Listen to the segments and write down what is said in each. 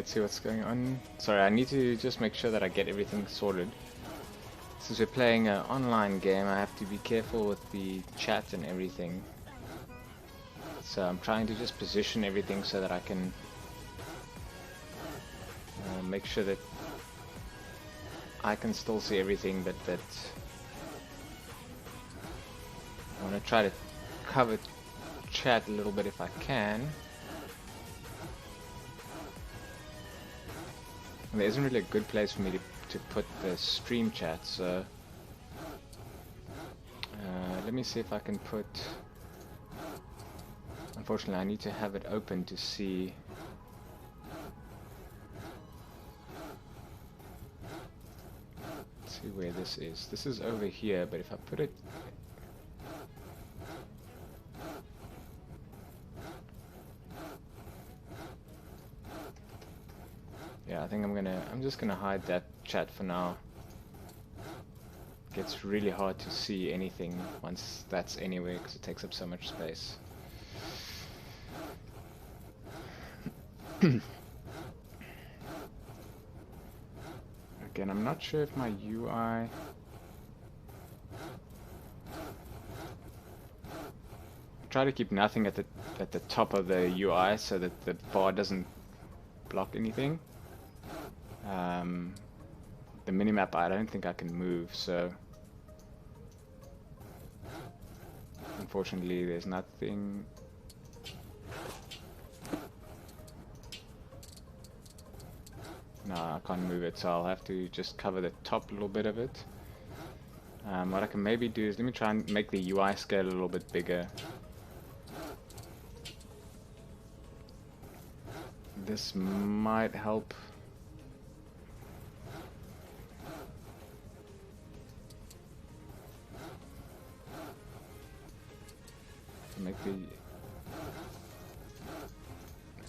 let's see what's going on. Sorry, I need to just make sure that I get everything sorted. Since we're playing an online game, I have to be careful with the chat and everything. So I'm trying to just position everything so that I can make sure that I can still see everything, but that I want to try to cover chat a little bit if I can. There isn't really a good place for me to put the stream chat, so let me see if I can put... Unfortunately, I need to have it open to see. Let's see where this is. This is over here, but if I put it... Yeah, I think I'm just gonna hide that chat for now. It gets really hard to see anything once that's anywhere because it takes up so much space. Again, I'm not sure if my UI... Try to keep nothing at the top of the UI so that the bar doesn't block anything. The minimap I don't think I can move, so unfortunately there's nothing. No, I can't move it, so I'll have to just cover the top little bit of it. What I can maybe do is let me try and make the UI scale a little bit bigger. This might help. Make the... Let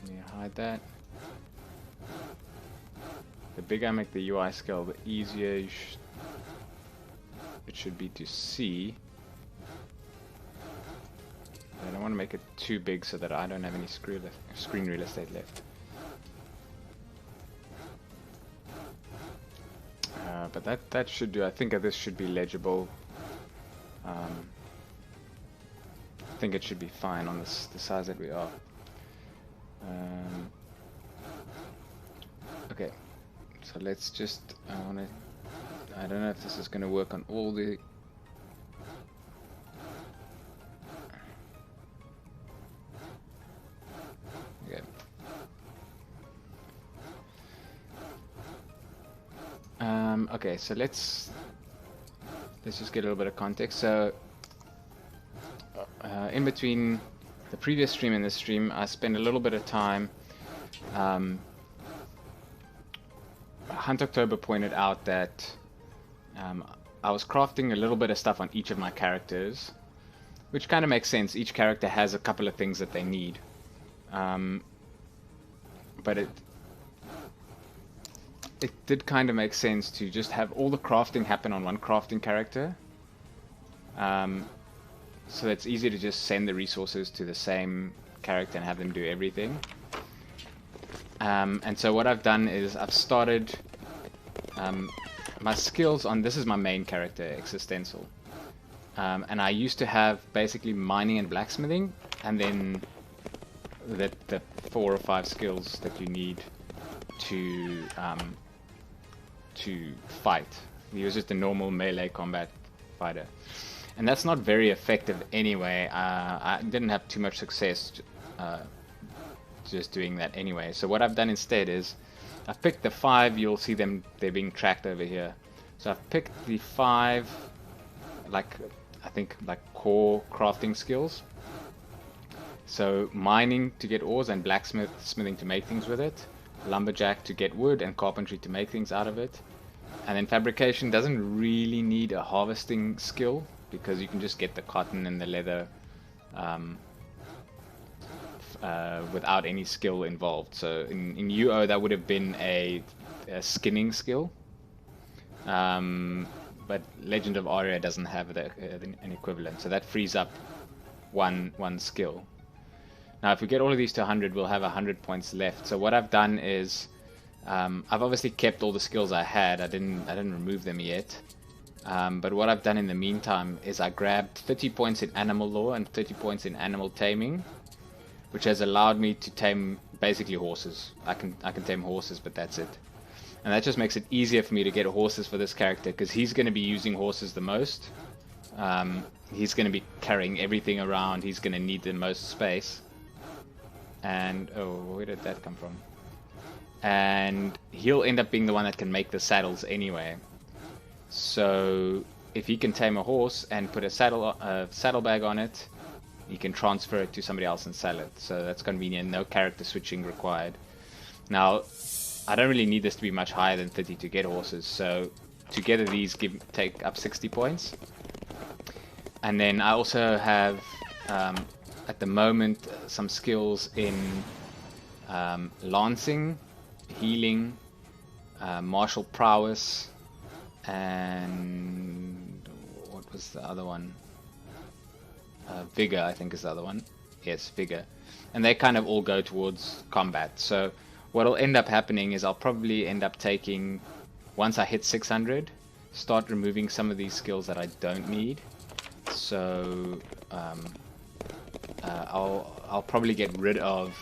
me hide that. The bigger I make the UI scale, the easier it should be to see. I don't want to make it too big so that I don't have any screen real estate left. But that should do. I think this should be legible. I think it should be fine on the size that we are. Okay, so let's just, I don't know if this is going to work on all the... Okay. Okay, so let's just get a little bit of context. So in between the previous stream and this stream, I spent a little bit of time. Hunt October pointed out that I was crafting a little bit of stuff on each of my characters, which kind of makes sense. Each character has a couple of things that they need, but it did kind of make sense to just have all the crafting happen on one crafting character. So it's easy to just send the resources to the same character and have them do everything. And so what I've done is I've started my skills on, this is my main character, Existential. And I used to have basically mining and blacksmithing, and then the 4 or 5 skills that you need to fight. He was just a normal melee combat fighter. And that's not very effective anyway. I didn't have too much success just doing that anyway. So what I've done instead is I've picked the 5, you'll see them, they're being tracked over here. So I've picked the 5, I think core crafting skills. So mining to get ores and blacksmithing to make things with it. Lumberjack to get wood and carpentry to make things out of it. And then fabrication doesn't really need a harvesting skill, because you can just get the cotton and the leather without any skill involved. So in UO that would have been a skinning skill, but Legend of Aria doesn't have an equivalent, so that frees up one skill. Now if we get all of these to 100, we'll have 100 points left. So what I've done is I've obviously kept all the skills I had. I didn't remove them yet. But what I've done in the meantime is I grabbed 30 points in animal law and 30 points in animal taming, which has allowed me to tame basically horses. I can tame horses, but that's it. And that just makes it easier for me to get horses for this character, because he's going to be using horses the most. He's going to be carrying everything around. He's going to need the most space. And oh, where did that come from? And he'll end up being the one that can make the saddles anyway. So if he can tame a horse and put a saddlebag on it, he can transfer it to somebody else and sell it. So that's convenient. No character switching required. Now, I don't really need this to be much higher than 30 to get horses. So together these take up 60 points. And then I also have, at the moment, some skills in lancing, healing, martial prowess, and what was the other one? Vigor, I think is the other one. Yes, vigor. And they kind of all go towards combat. So what'll end up happening is I'll probably end up taking, once I hit 600, start removing some of these skills that I don't need. So I'll probably get rid of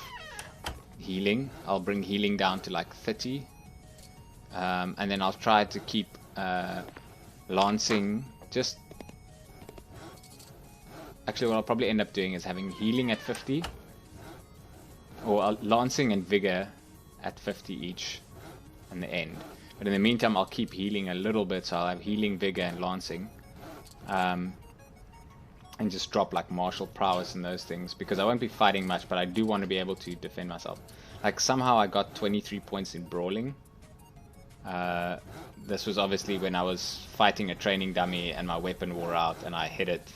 healing. I'll bring healing down to like 30. And then I'll try to keep lancing. Actually, what I'll probably end up doing is having healing at 50, or lancing and vigor at 50 each in the end. But in the meantime, I'll keep healing a little bit, so I'll have healing, vigor, and lancing, and just drop like martial prowess and those things, because I won't be fighting much, but I do want to be able to defend myself. Like somehow I got 23 points in brawling. This was obviously when I was fighting a training dummy and my weapon wore out and I hit it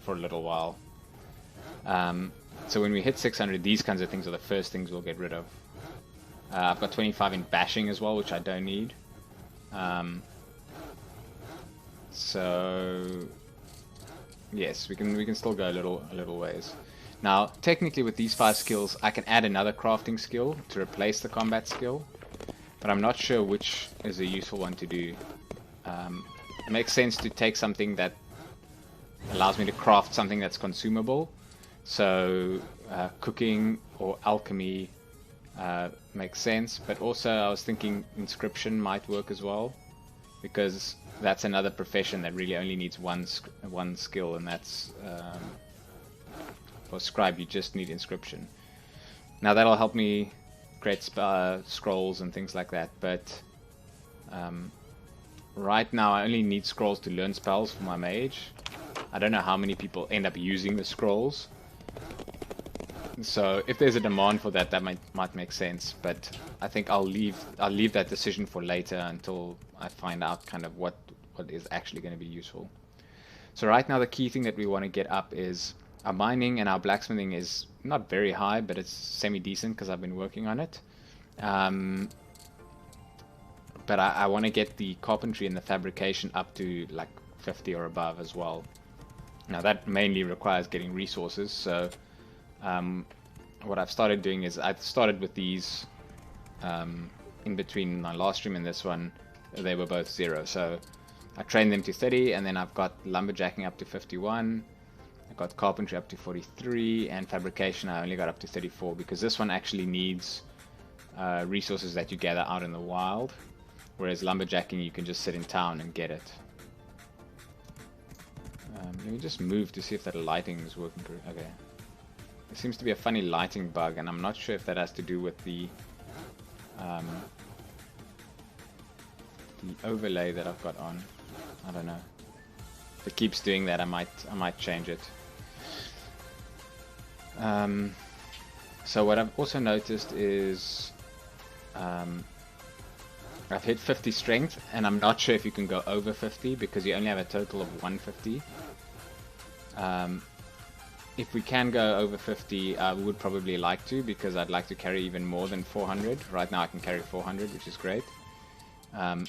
for a little while. So when we hit 600, these kinds of things are the first things we'll get rid of. I've got 25 in bashing as well, which I don't need. So yes, we can still go a little ways. Now, technically with these 5 skills, I can add another crafting skill to replace the combat skill, but I'm not sure which is a useful one to do. It makes sense to take something that allows me to craft something that's consumable. So cooking or alchemy makes sense, but also I was thinking inscription might work as well, because that's another profession that really only needs one skill, and that's for scribe you just need inscription. Now that'll help me create scrolls and things like that, but right now I only need scrolls to learn spells for my mage. I don't know how many people end up using the scrolls, so if there's a demand for that, that might make sense, but I think I'll leave that decision for later until I find out kind of what is actually going to be useful. So right now the key thing that we want to get up is our mining, and our blacksmithing is not very high, but it's semi-decent because I've been working on it. But I want to get the carpentry and the fabrication up to like 50 or above as well. Now that mainly requires getting resources, so what I've started doing is I've started with these in between my last stream and this one. They were both 0, so I trained them to 30, and then I've got lumberjacking up to 51, I've got carpentry up to 43, and fabrication I only got up to 34, because this one actually needs resources that you gather out in the wild, whereas lumberjacking you can just sit in town and get it. Let me just move to see if that lighting is working. Okay. There seems to be a funny lighting bug, and I'm not sure if that has to do with the overlay that I've got on. I don't know. If it keeps doing that, I might change it. So what I've also noticed is I've hit 50 strength, and I'm not sure if you can go over 50 because you only have a total of 150. If we can go over 50, I would probably like to, because I'd like to carry even more than 400. Right now I can carry 400, which is great. But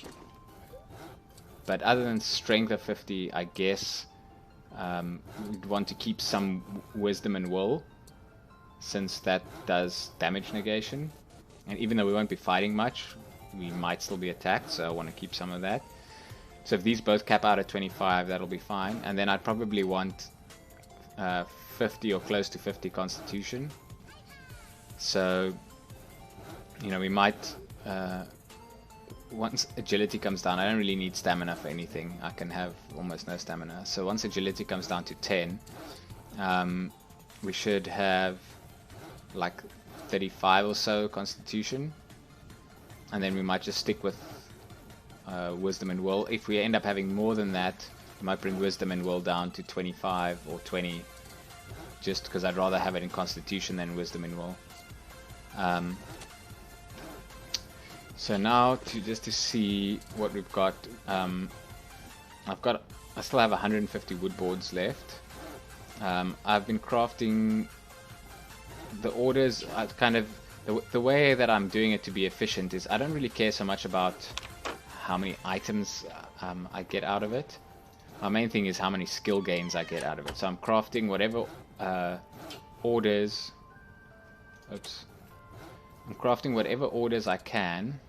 other than strength of 50, I guess we'd want to keep some wisdom and will, since that does damage negation. And even though we won't be fighting much, we might still be attacked, so I want to keep some of that. So if these both cap out at 25, that'll be fine. And then I'd probably want 50 or close to 50 constitution. So, you know, we might, once agility comes down, I don't really need stamina for anything. I can have almost no stamina. So once agility comes down to 10, we should have like 35 or so constitution. And then we might just stick with wisdom and will. If we end up having more than that, we might bring wisdom and will down to 25 or 20, just because I'd rather have it in constitution than wisdom and will. So now just to see what we've got, I still have 150 wood boards left. I've been crafting the orders. The way that I'm doing it to be efficient is I don't really care so much about how many items I get out of it. My main thing is how many skill gains I get out of it. So I'm crafting whatever orders. Oops. I'm crafting whatever orders I can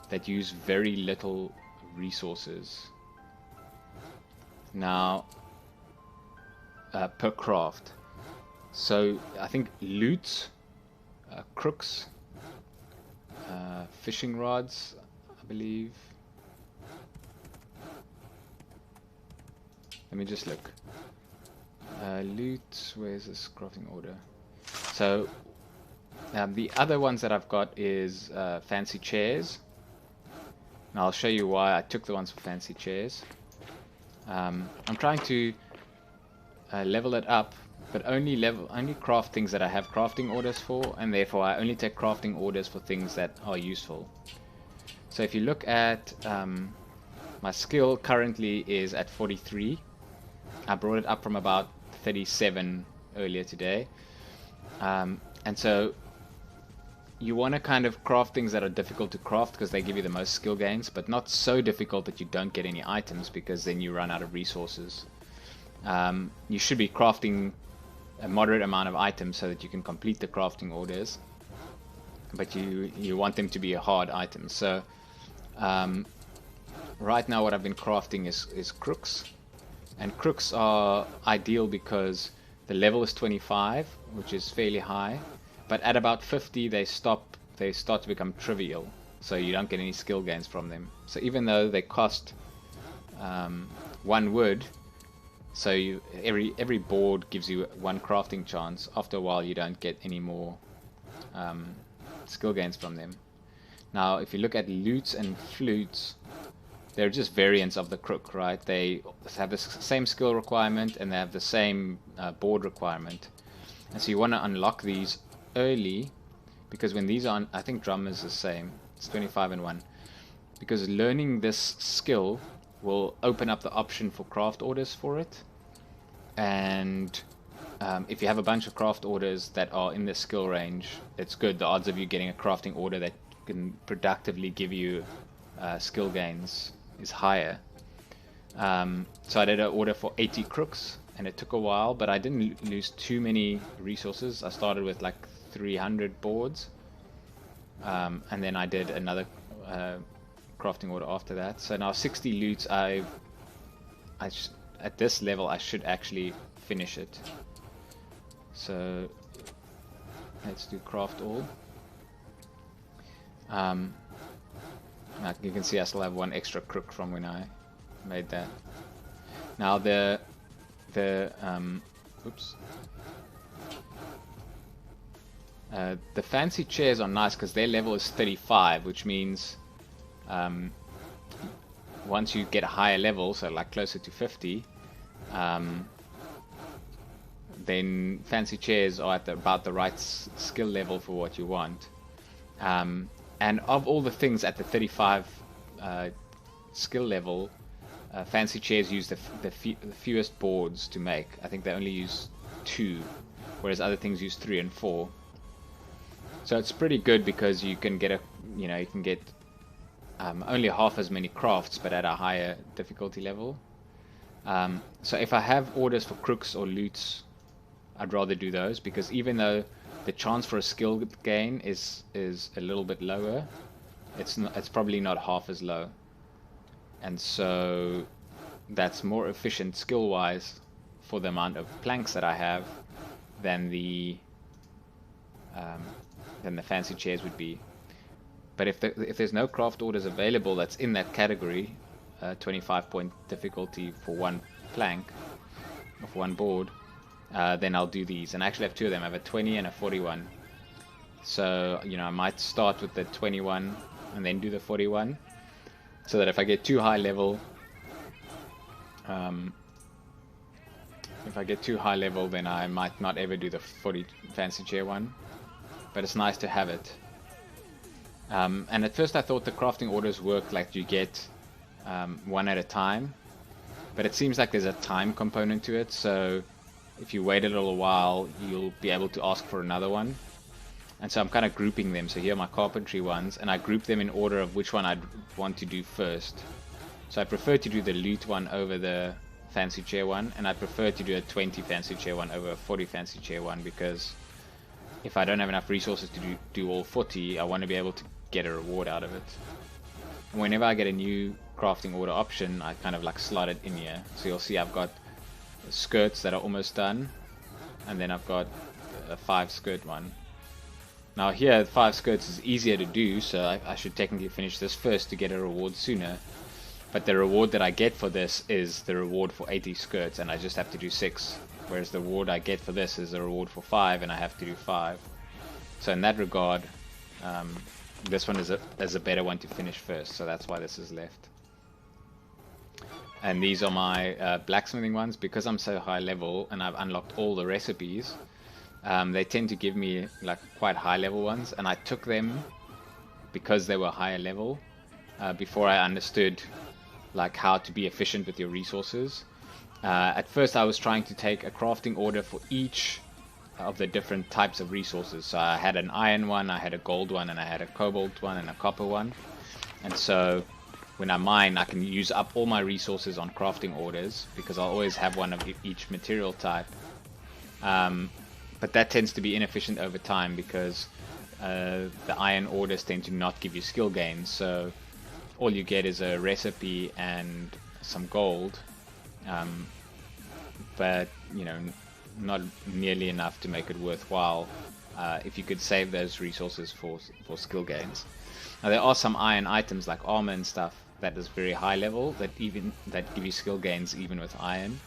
that use very little resources. Now, per craft. So I think loot, crooks, fishing rods, I believe. Let me just look. Loot, where's this crafting order? So the other ones that I've got is fancy chairs. And I'll show you why I took the ones for fancy chairs. I'm trying to level it up, but only craft things that I have crafting orders for, and therefore I only take crafting orders for things that are useful. So if you look at my skill currently is at 43. I brought it up from about 37 earlier today. And so you want to kind of craft things that are difficult to craft because they give you the most skill gains, but not so difficult that you don't get any items, because then you run out of resources. You should be crafting a moderate amount of items so that you can complete the crafting orders, but you want them to be hard items. So right now what I've been crafting is crooks, and crooks are ideal because the level is 25, which is fairly high, but at about 50 they start to become trivial, so you don't get any skill gains from them. So even though they cost 1 wood, so every board gives you 1 crafting chance, after a while you don't get any more skill gains from them. Now if you look at lutes and flutes, they're just variants of the crook, right? They have the same skill requirement and they have the same board requirement. And so you want to unlock these early, because when these are on, I think drum is the same, it's 25 and 1, because learning this skill will open up the option for craft orders for it. And if you have a bunch of craft orders that are in this skill range, it's good. The odds of you getting a crafting order that can productively give you skill gains is higher. So I did an order for 80 crooks, and it took a while, but I didn't lose too many resources. I started with like 300 boards, and then I did another crafting order after that. So now 60 loots. At this level I should actually finish it. So let's do craft all. You can see I still have 1 extra crook from when I made that. Now the fancy chairs are nice because their level is 35, which means once you get a higher level, so like closer to 50, then fancy chairs are at about the right skill level for what you want. And of all the things at the 35 skill level, fancy chairs use the fewest boards to make. I think they only use 2, whereas other things use 3 and 4. So it's pretty good because you can get only half as many crafts, but at a higher difficulty level. So if I have orders for crooks or loots, I'd rather do those, because even though the chance for a skill gain is a little bit lower. It's probably not half as low, and so that's more efficient skill-wise for the amount of planks that I have than the fancy chairs would be. But if there's no craft orders available that's in that category, 25-point difficulty for one plank, or for one board, then I'll do these. And I actually have two of them. I have a 20 and a 41. So, you know, I might start with the 21 and then do the 41, so that if I get too high level, then I might not ever do the 40 fancy chair one. But it's nice to have it. And at first I thought the crafting orders worked like you get one at a time, but it seems like there's a time component to it, so if you wait a little while you'll be able to ask for another one. And so I'm kind of grouping them. So here are my carpentry ones, and I group them in order of which one I'd want to do first. So I prefer to do the loot one over the fancy chair one, and I prefer to do a 20 fancy chair one over a 40 fancy chair one, because if I don't have enough resources to do all 40, I want to be able to get a reward out of it. And whenever I get a new crafting order option, I kind of like slot it in here. So you'll see I've got skirts that are almost done, and then I've got a 5 skirt one. Now here, 5 skirts is easier to do, so I should technically finish this first to get a reward sooner. But the reward that I get for this is the reward for 80 skirts, and I just have to do 6. Whereas the reward I get for this is a reward for 5, and I have to do 5. So in that regard, this one is a better one to finish first, so that's why this is left. And these are my blacksmithing ones. Because I'm so high level and I've unlocked all the recipes, they tend to give me like quite high level ones, and I took them because they were higher level before I understood like how to be efficient with your resources. At first I was trying to take a crafting order for each of the different types of resources. So I had an iron one, I had a gold one, and I had a cobalt one and a copper one. And so when I mine, I can use up all my resources on crafting orders, because I'll always have one of each material type. But that tends to be inefficient over time, because the iron orders tend to not give you skill gains. So all you get is a recipe and some gold, but you know, not nearly enough to make it worthwhile if you could save those resources for skill gains. Now there are some iron items like armor and stuff that is very high level that give you skill gains even with iron.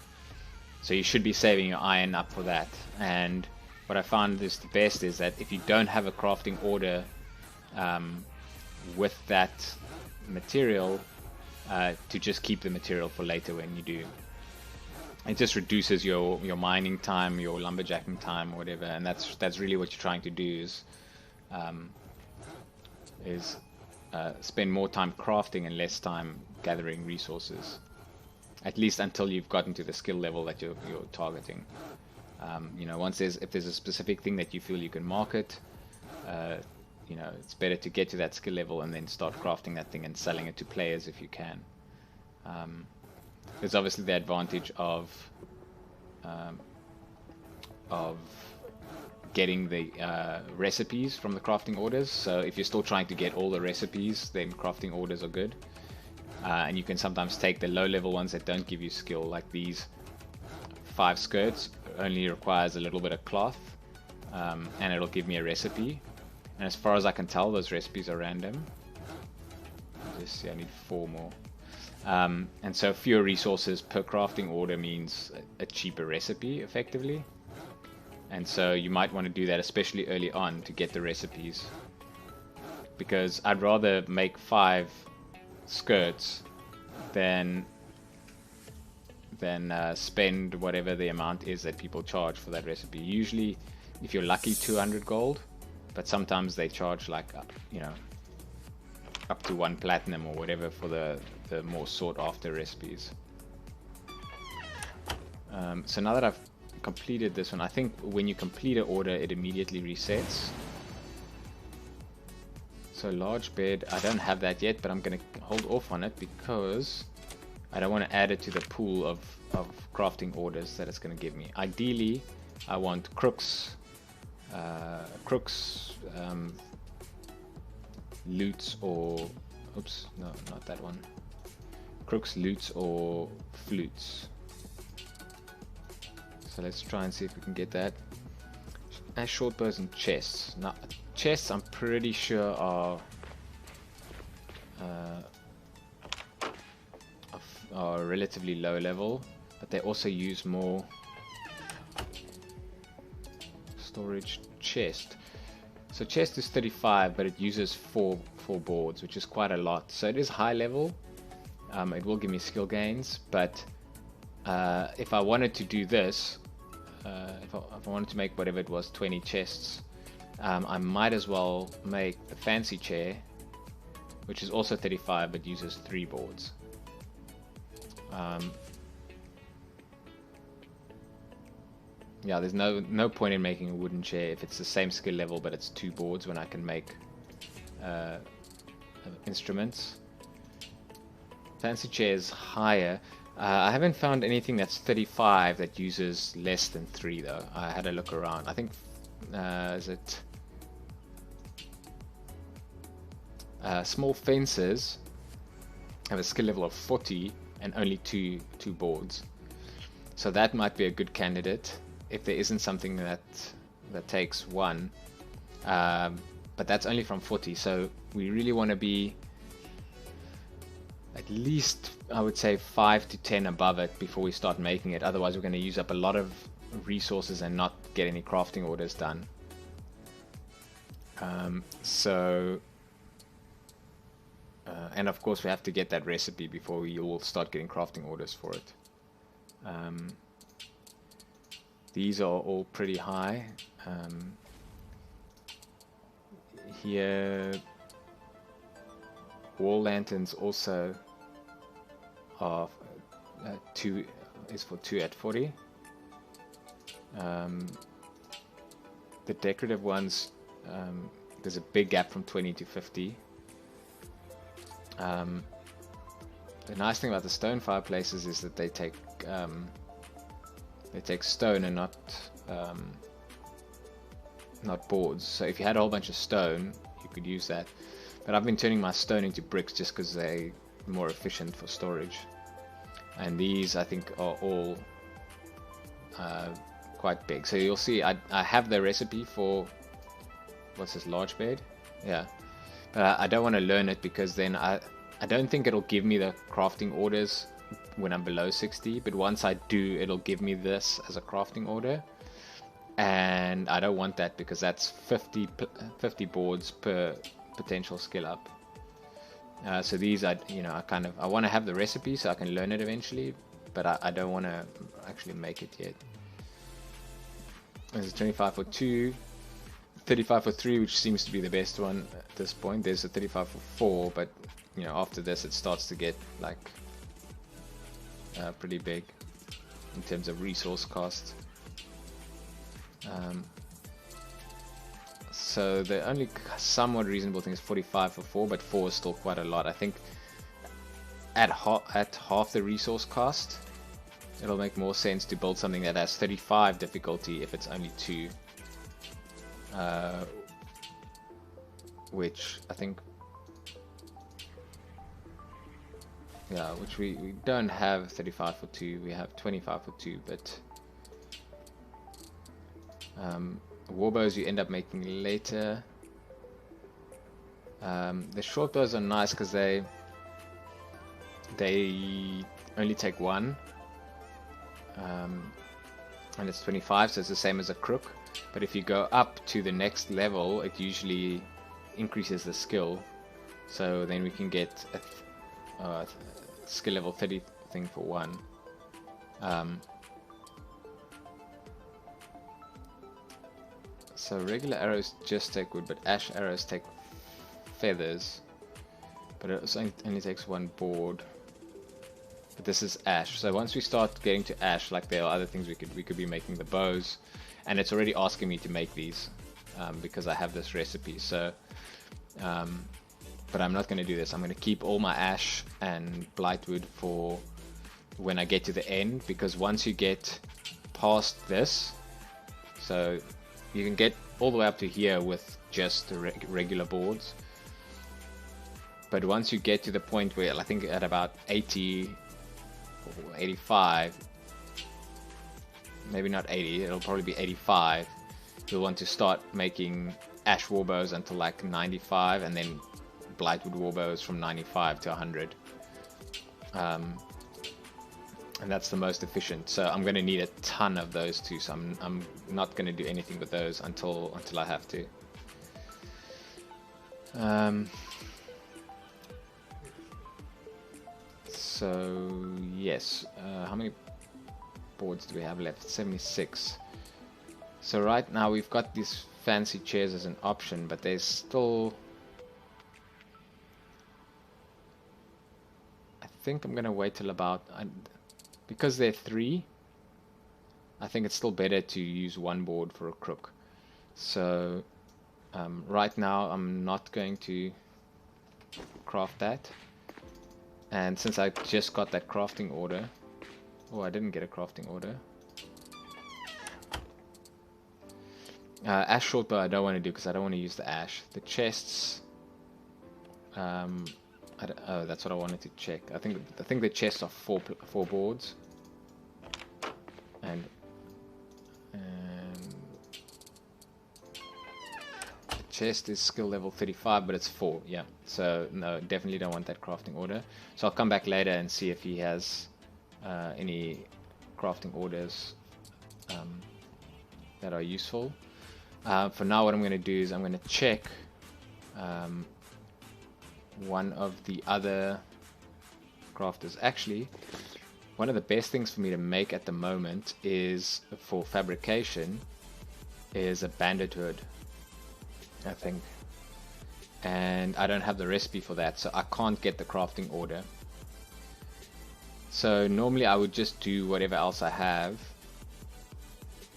So you should be saving your iron up for that. And what I found is the best is that if you don't have a crafting order with that material, to just keep the material for later when you do. It just reduces your mining time, your lumberjacking time, or whatever, and that's really what you're trying to do is spend more time crafting and less time gathering resources. At least until you've gotten to the skill level that you're targeting. You know, if there's a specific thing that you feel you can market, you know, it's better to get to that skill level and then start crafting that thing and selling it to players if you can. There's obviously the advantage of getting the recipes from the crafting orders. So if you're still trying to get all the recipes, then crafting orders are good. And you can sometimes take the low level ones that don't give you skill, like these 5 skirts only requires a little bit of cloth, and it'll give me a recipe. And as far as I can tell, those recipes are random. Just see, I need 4 more. And so fewer resources per crafting order means a cheaper recipe, effectively. And so you might want to do that, especially early on, to get the recipes. Because I'd rather make 5 skirts than spend whatever the amount is that people charge for that recipe. Usually, if you're lucky, 200 gold. But sometimes they charge like, you know, up to 1 platinum or whatever for the more sought after recipes. So now that I've completed this one, I think when you complete an order, it immediately resets. So large bed, I don't have that yet, but I'm going to hold off on it because I don't want to add it to the pool of crafting orders that it's going to give me. Ideally, I want crooks, crooks, loots, or oops, no, not that one. Crooks, loots, or flutes. So let's try and see if we can get that. Short bows and chests. Now, chests I'm pretty sure are relatively low level, but they also use more storage. Chest. So chest is 35, but it uses four boards, which is quite a lot. So it is high level. It will give me skill gains, but if I wanted to do this, if I wanted to make whatever it was, 20 chests, I might as well make the fancy chair, which is also 35 but uses 3 boards. Yeah, there's no point in making a wooden chair if it's the same skill level but it's 2 boards when I can make instruments. Fancy chair is higher. I haven't found anything that's 35 that uses less than 3 though. I had a look around. I think is it small fences have a skill level of 40 and only two boards. So that might be a good candidate if there isn't something that takes 1. But that's only from 40, so we really want to be at least, I would say, 5 to 10 above it before we start making it. Otherwise we're going to use up a lot of resources and not get any crafting orders done. And of course we have to get that recipe before we all start getting crafting orders for it. These are all pretty high. Here, wall lanterns also are 2 is for 2 at 40. The decorative ones, there's a big gap from 20 to 50. The nice thing about the stone fireplaces is that they take stone and not boards. So if you had a whole bunch of stone, you could use that. But I've been turning my stone into bricks just because they're more efficient for storage. And these, I think, are all quite big. So you'll see, I have the recipe for, what's this, large bed? Yeah. But I don't want to learn it because then I don't think it'll give me the crafting orders when I'm below 60. But once I do, it'll give me this as a crafting order. And I don't want that because that's 50 boards per potential skill up. So these I want to have the recipe so I can learn it eventually, but I don't want to actually make it yet. There's a 25 for 2, 35 for 3, which seems to be the best one at this point. There's a 35 for 4, but after this it starts to get like pretty big in terms of resource cost. So the only somewhat reasonable thing is 45 for 4, but 4 is still quite a lot. I think at half the resource cost, it'll make more sense to build something that has 35 difficulty if it's only 2. Which I think, yeah, which we don't have 35 for 2, we have 25 for 2, but warbows you end up making later. The short bows are nice because they only take 1, and it's 25, so it's the same as a crook. But if you go up to the next level, it usually increases the skill, so then we can get a skill level 30 thing for 1. So regular arrows just take wood, but ash arrows take feathers. But it only takes 1 board. But this is ash. So once we start getting to ash, like there are other things we could be making the bows, and it's already asking me to make these because I have this recipe. So, but I'm not going to do this. I'm going to keep all my ash and blightwood for when I get to the end, because once you get past this, so You can get all the way up to here with just the regular boards. But once you get to the point where I think at about 80 or 85, maybe not 80, it'll probably be 85, you'll want to start making Ash Warbows until like 95, and then Blightwood Warbows from 95 to 100. And that's the most efficient. So I'm going to need a ton of those too. So I'm not going to do anything with those until I have to. So yes, how many boards do we have left? 76. So right now we've got these fancy chairs as an option, but there's still... I think I'm gonna wait till about... because they're 3, I think it's still better to use one board for a crook. So right now I'm not going to craft that. And since I just got that crafting order... Oh, I didn't get a crafting order. Ash shortbow I don't want to do because I don't want to use the ash. The chests... oh, that's what I wanted to check. I think the chests are four boards. And the chest is skill level 35, but it's 4, yeah. So no, definitely don't want that crafting order. So I'll come back later and see if he has any crafting orders that are useful. For now, what I'm going to do is I'm going to check one of the other crafters. Actually, one of the best things for me to make at the moment is, for fabrication, is a bandit hood, I think. And I don't have the recipe for that, so I can't get the crafting order. So normally I would just do whatever else I have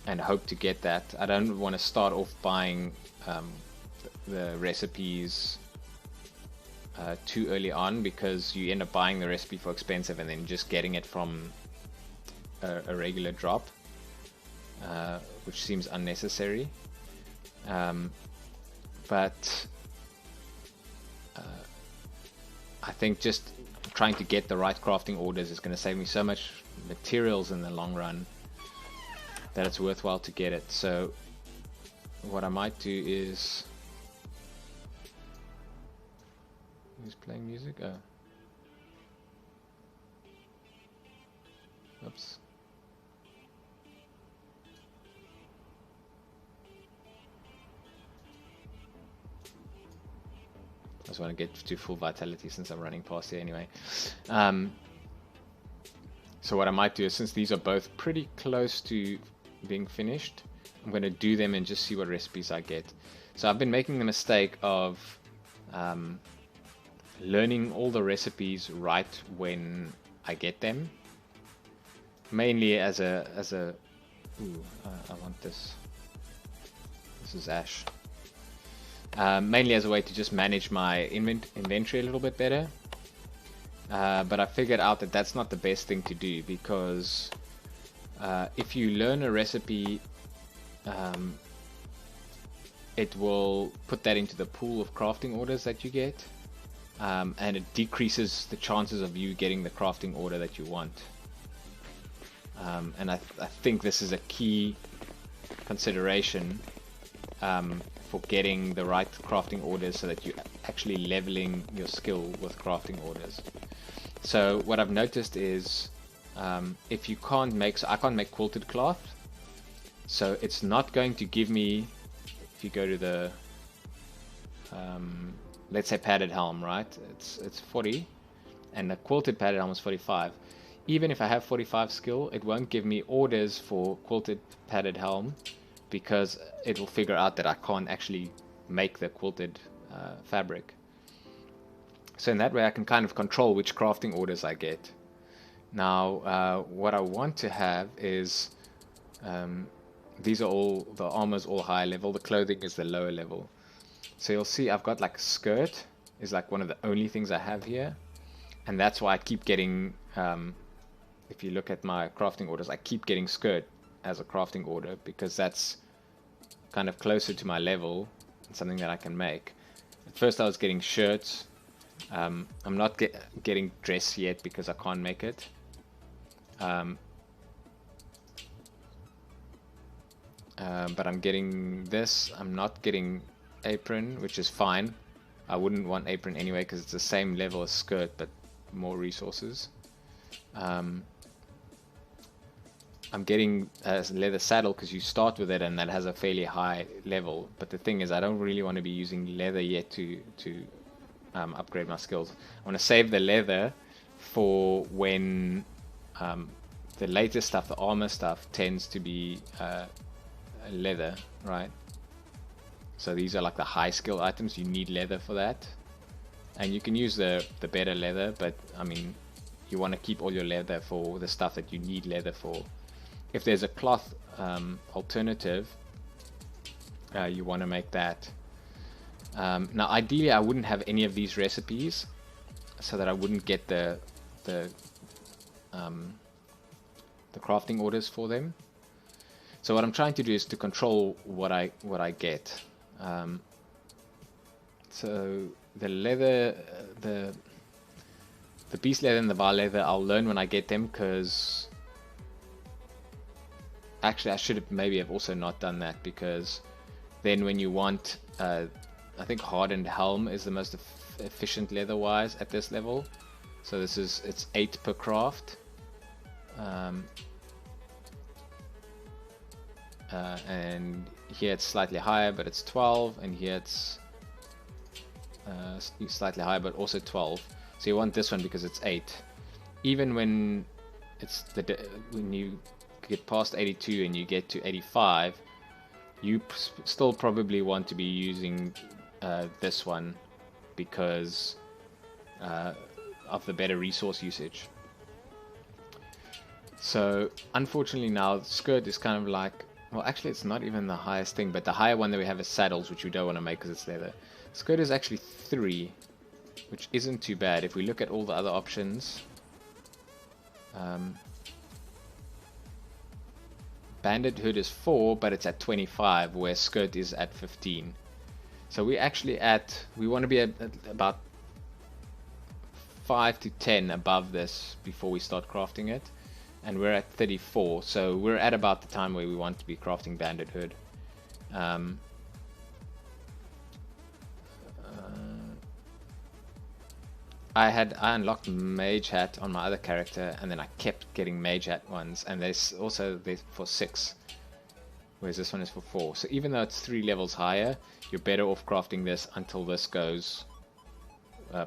and hope to get that. I don't want to start off buying the recipes too early on, because you end up buying the recipe for expensive and then just getting it from a regular drop, which seems unnecessary. But I think just trying to get the right crafting orders is going to save me so much materials in the long run that it's worthwhile to get it. So what I might do is... Who's playing music? Oh. Oops. I just want to get to full vitality since I'm running past here anyway. So what I might do is, since these are both pretty close to being finished, I'm going to do them and just see what recipes I get. So I've been making the mistake of learning all the recipes right when I get them, mainly as a ooh, I want this is ash, mainly as a way to just manage my inventory a little bit better, but I figured out that that's not the best thing to do, because if you learn a recipe, it will put that into the pool of crafting orders that you get. And it decreases the chances of you getting the crafting order that you want. And I think this is a key consideration for getting the right crafting orders, so that you're actually leveling your skill with crafting orders. So what I've noticed is, if you can't make... So I can't make quilted cloth, so it's not going to give me... If you go to the... let's say padded helm, right? It's 40, and the quilted padded helm is 45. Even if I have 45 skill, it won't give me orders for quilted padded helm, because it will figure out that I can't actually make the quilted fabric. So in that way I can kind of control which crafting orders I get. Now what I want to have is, these are all, the armor's all high level, the clothing is the lower level. So you'll see I've got like skirt is like one of the only things I have here, and that's why I keep getting, if you look at my crafting orders, I keep getting skirt as a crafting order, because that's kind of closer to my level and something that I can make. At first I was getting shirts. I'm not getting dress yet because I can't make it. But I'm getting this. I'm not getting apron, which is fine. I wouldn't want apron anyway because it's the same level as skirt but more resources. I'm getting a leather saddle because you start with it and that has a fairly high level. But the thing is, I don't really want to be using leather yet to upgrade my skills. I want to save the leather for when the later stuff, the armor stuff, tends to be leather, right? So these are like the high skill items. You need leather for that, and you can use the better leather. But I mean, you want to keep all your leather for the stuff that you need leather for. If there's a cloth alternative, you want to make that. Now, ideally, I wouldn't have any of these recipes, so that I wouldn't get the crafting orders for them. So what I'm trying to do is to control what I get. So the leather, the beast leather and the bar leather, I'll learn when I get them, because actually I should have maybe have also not done that, because then when you want I think hardened helm is the most efficient leather wise at this level. So this is, it's 8 per craft, and here it's slightly higher but it's 12, and here it's slightly higher but also 12. So you want this one because it's 8. Even when it's when you get past 82 and you get to 85, you still probably want to be using this one because of the better resource usage. So unfortunately now skirt is kind of like, well, actually it's not even the highest thing, but the higher one that we have is saddles, which we don't want to make because it's leather. Skirt is actually 3, which isn't too bad. If we look at all the other options, bandit hood is 4, but it's at 25, where skirt is at 15. So we actually we want to be at about 5 to 10 above this before we start crafting it, and we're at 34, so we're at about the time where we want to be crafting bandit hood. I unlocked mage hat on my other character, and then I kept getting mage hat ones, and there's also for 6, whereas this one is for 4. So even though it's 3 levels higher, you're better off crafting this until this goes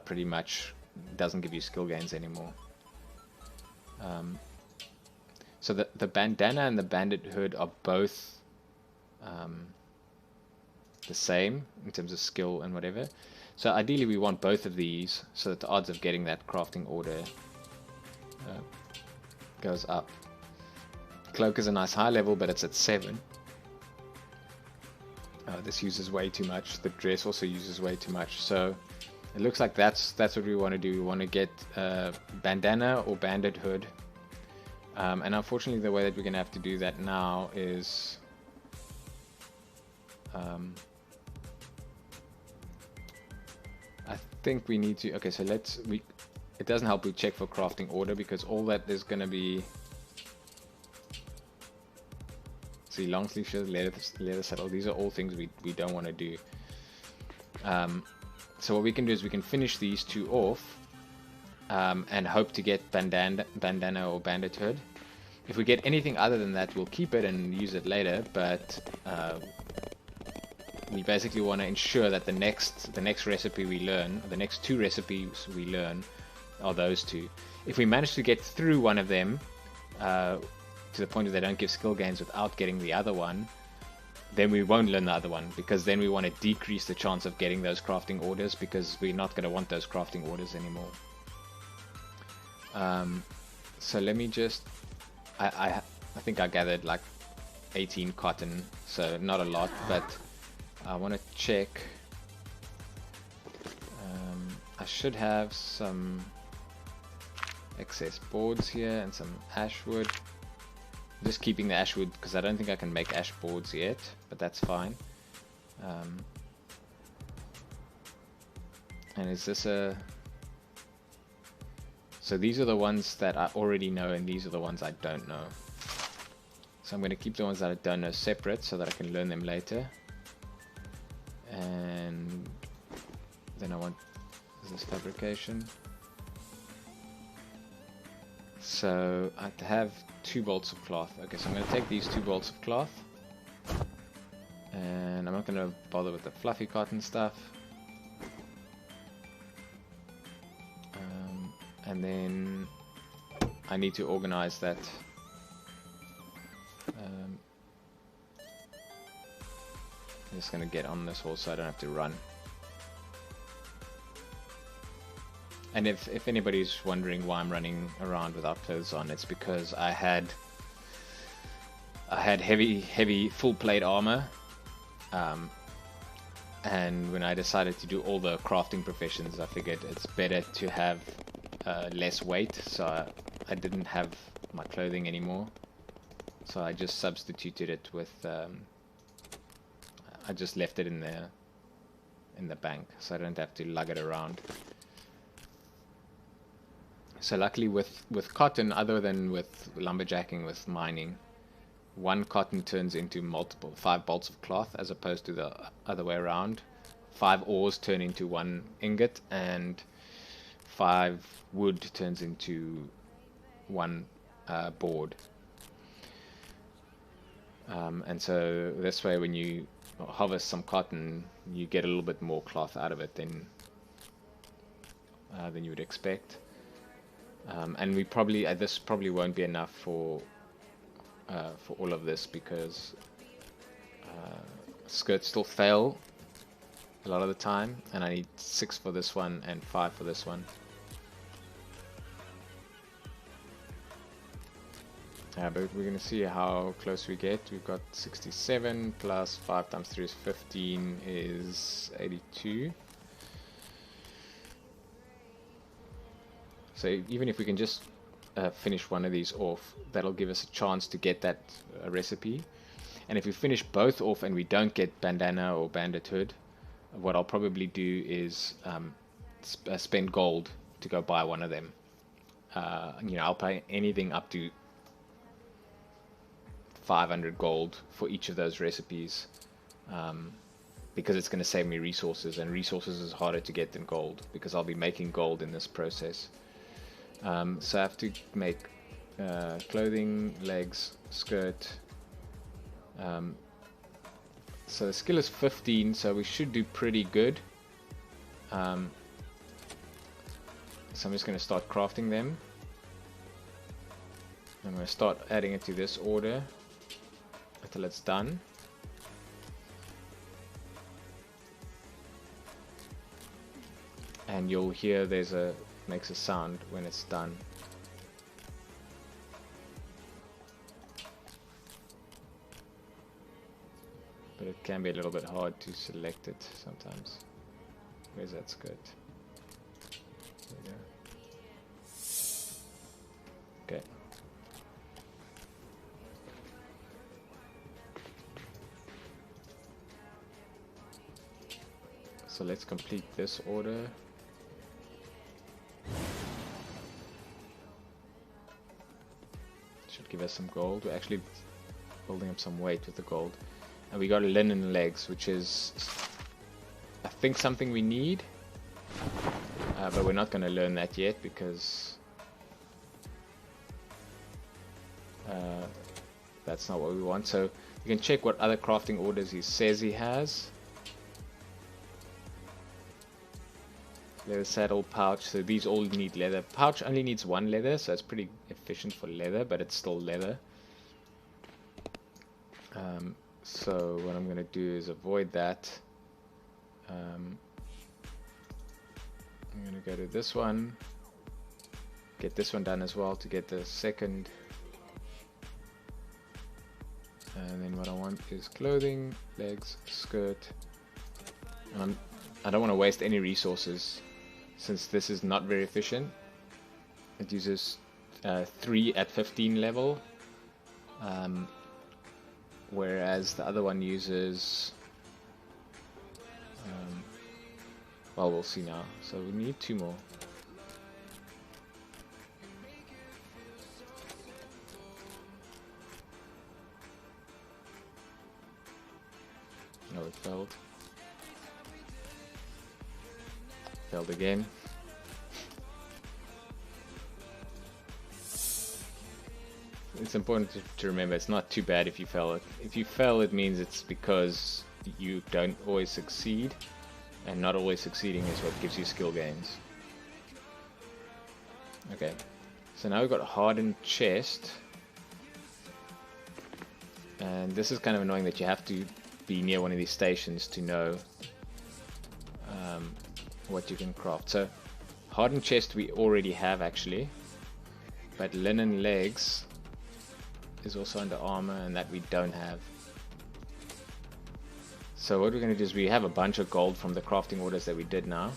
pretty much doesn't give you skill gains anymore. So the bandana and the bandit hood are both the same in terms of skill and whatever. So ideally we want both of these so that the odds of getting that crafting order goes up. Cloak is a nice high level, but it's at 7. This uses way too much. The dress also uses way too much. So it looks like that's what we want to do. We want to get bandana or bandit hood. And unfortunately the way that we're going to have to do that now is I think we need to, okay, so it doesn't help we check for crafting order, because all that is going to be, see, long sleeve shirt, leather saddle, these are all things we don't want to do. So what we can do is we can finish these 2 off and hope to get bandana or bandit hood. If we get anything other than that, we'll keep it and use it later, but we basically want to ensure that the next recipe we learn, the next 2 recipes we learn, are those 2. If we manage to get through one of them to the point where they don't give skill gains without getting the other one, then we won't learn the other one, because then we want to decrease the chance of getting those crafting orders, because we're not going to want those crafting orders anymore. So let me just, I think I gathered like 18 cotton, so not a lot, but I want to check. I should have some excess boards here and some ash wood. just keeping the ash wood because I don't think I can make ash boards yet, but that's fine. And is this a... So these are the ones that I already know, and these are the ones I don't know. So I'm going to keep the ones that I don't know separate so that I can learn them later. And then I want... Is this fabrication? So I have 2 bolts of cloth. Okay, so I'm going to take these 2 bolts of cloth. And I'm not going to bother with the fluffy cotton stuff. And then I need to organize that. I'm just going to get on this horse so I don't have to run. And if anybody's wondering why I'm running around without clothes on, it's because I had heavy full plate armor, and when I decided to do all the crafting professions, I figured it's better to have less weight, so I didn't have my clothing anymore, so I just substituted it with I just left it in the bank, so I don't have to lug it around. So luckily with cotton, other than with lumberjacking, with mining, 1 cotton turns into 5 bolts of cloth, as opposed to the other way around. 5 ores turn into 1 ingot, and 5 wood turns into 1 board. And so this way, when you harvest some cotton, you get a little bit more cloth out of it than you would expect. And we probably this probably won't be enough for all of this, because skirts still fail a lot of the time, and I need 6 for this one and 5 for this one. But we're going to see how close we get. We've got 67 plus 5 times 3 is 15 is 82. So even if we can just finish one of these off, that'll give us a chance to get that recipe. And if we finish both off and we don't get bandana or bandit hood, what I'll probably do is spend gold to go buy one of them. You know, I'll pay anything up to 500 gold for each of those recipes, because it's going to save me resources, and resources is harder to get than gold, because I'll be making gold in this process. So I have to make clothing, legs, skirt. So the skill is 15, so we should do pretty good. So I'm just going to start crafting them. I'm going to start adding it to this order until it's done. And you'll hear makes a sound when it's done. But it can be a little bit hard to select it sometimes. Where's that skirt? There we go. Okay. So let's complete this order. Should give us some gold. We're actually building up some weight with the gold. And we got linen legs, which is, I think, something we need. But we're not going to learn that yet, because that's not what we want. So you can check what other crafting orders he says he has. Leather saddle, pouch, so these all need leather. Pouch only needs 1 leather, so it's pretty efficient for leather, but it's still leather. So what I'm going to do is avoid that. I'm going to go to this one, get this one done as well to get the second. And then what I want is clothing, legs, skirt. And I don't want to waste any resources, since this is not very efficient. It uses 3 at 15 level, Whereas the other one uses, well, we'll see now. So we need 2 more. No, it failed. Failed again. It's important to remember it's not too bad if you fail it. If you fail, it means it's because you don't always succeed, and not always succeeding is what gives you skill gains. Okay, so now we've got a hardened chest, and this is kind of annoying that you have to be near one of these stations to know what you can craft. So hardened chest we already have actually, but linen legs is also under armor, and that we don't have. So what we're going to do is we have a bunch of gold from the crafting orders that we did now.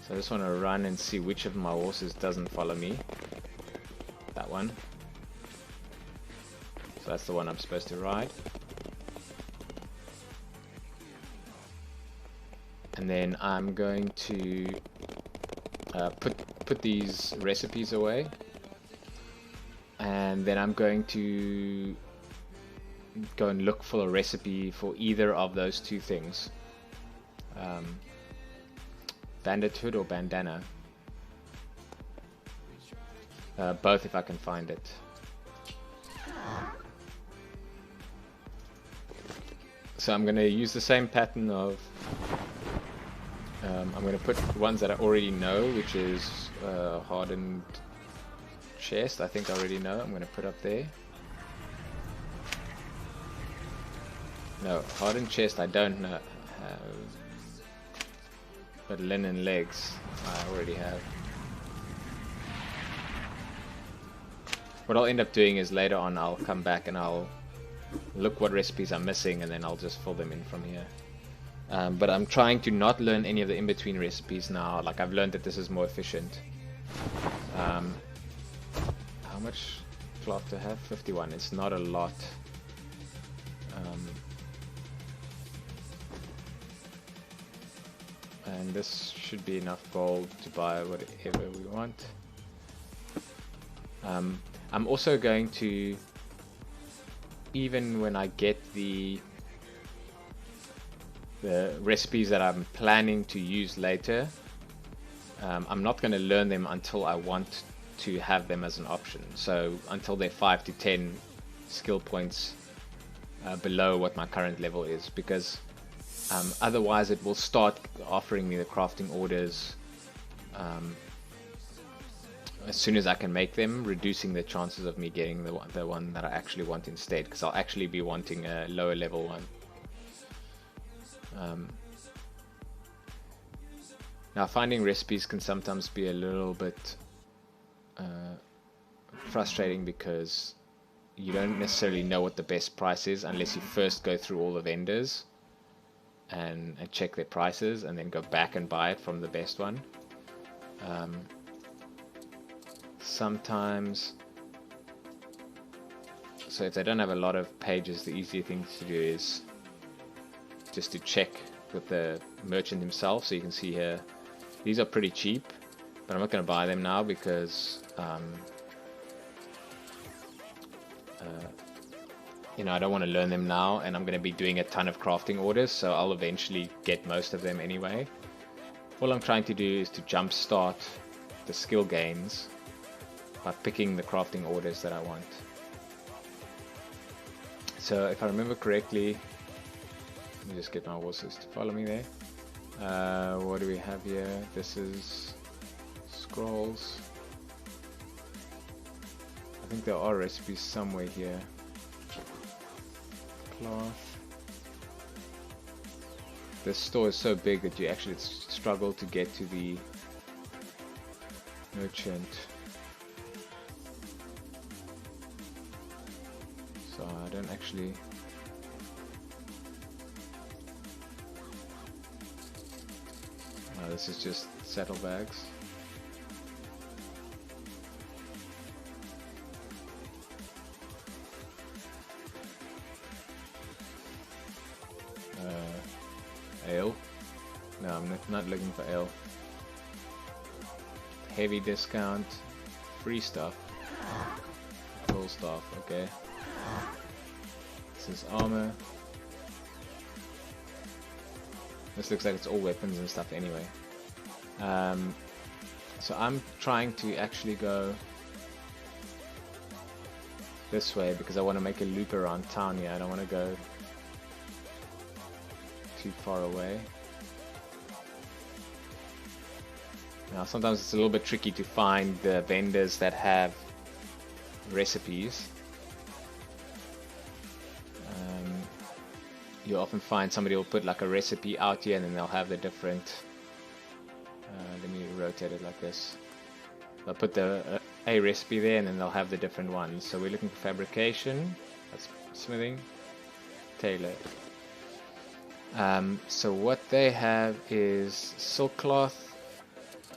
So I just want to run and see which of my horses doesn't follow me. That one. So that's the one I'm supposed to ride. And then I'm going to put these recipes away. And then I'm going to go and look for a recipe for either of those 2 things. Bandit hood or bandana. Both if I can find it. So I'm going to use the same pattern of I'm going to put ones that I already know, which is hardened chest. I think I already know. I'm going to put up there. No, hardened chest I don't know. But linen legs I already have. What I'll end up doing is later on I'll come back and I'll look what recipes I'm missing, and then I'll just fill them in from here. But I'm trying to not learn any of the in-between recipes now. Like, I've learned that this is more efficient. How much cloth do I have? 51. It's not a lot. And this should be enough gold to buy whatever we want. I'm also going to, even when I get the recipes that I'm planning to use later, I'm not going to learn them until I want to have them as an option. So until they're 5 to 10 skill points below what my current level is, because otherwise it will start offering me the crafting orders as soon as I can make them, reducing the chances of me getting the one that I actually want instead, because I'll actually be wanting a lower level one. Now, finding recipes can sometimes be a little bit frustrating, because you don't necessarily know what the best price is unless you first go through all the vendors and check their prices, and then go back and buy it from the best one. Sometimes, so if they don't have a lot of pages, the easier thing to do is just to check with the merchant himself. So you can see here, these are pretty cheap, but I'm not going to buy them now because you know, I don't want to learn them now, and I'm going to be doing a ton of crafting orders, so I'll eventually get most of them anyway. All I'm trying to do is to jumpstart the skill gains by picking the crafting orders that I want. So if I remember correctly, let me just get my horses to follow me there. What do we have here? This is scrolls. I think there are recipes somewhere here. Cloth. This store is so big that you actually struggle to get to the merchant. So I don't actually... this is just saddlebags. Ale. No, I'm not looking for ale. Heavy discount. Free stuff. Full stuff, okay. This is armor. This looks like it's all weapons and stuff anyway. So I'm trying to actually go this way because I want to make a loop around town here. I don't want to go too far away. Now sometimes it's a little bit tricky to find the vendors that have recipes. You often find somebody will put like a recipe out here and then they'll have the different let me rotate it like this. They'll put the a recipe there and then they'll have the different ones. So we're looking for fabrication, that's smithing, tailor. So what they have is silk cloth,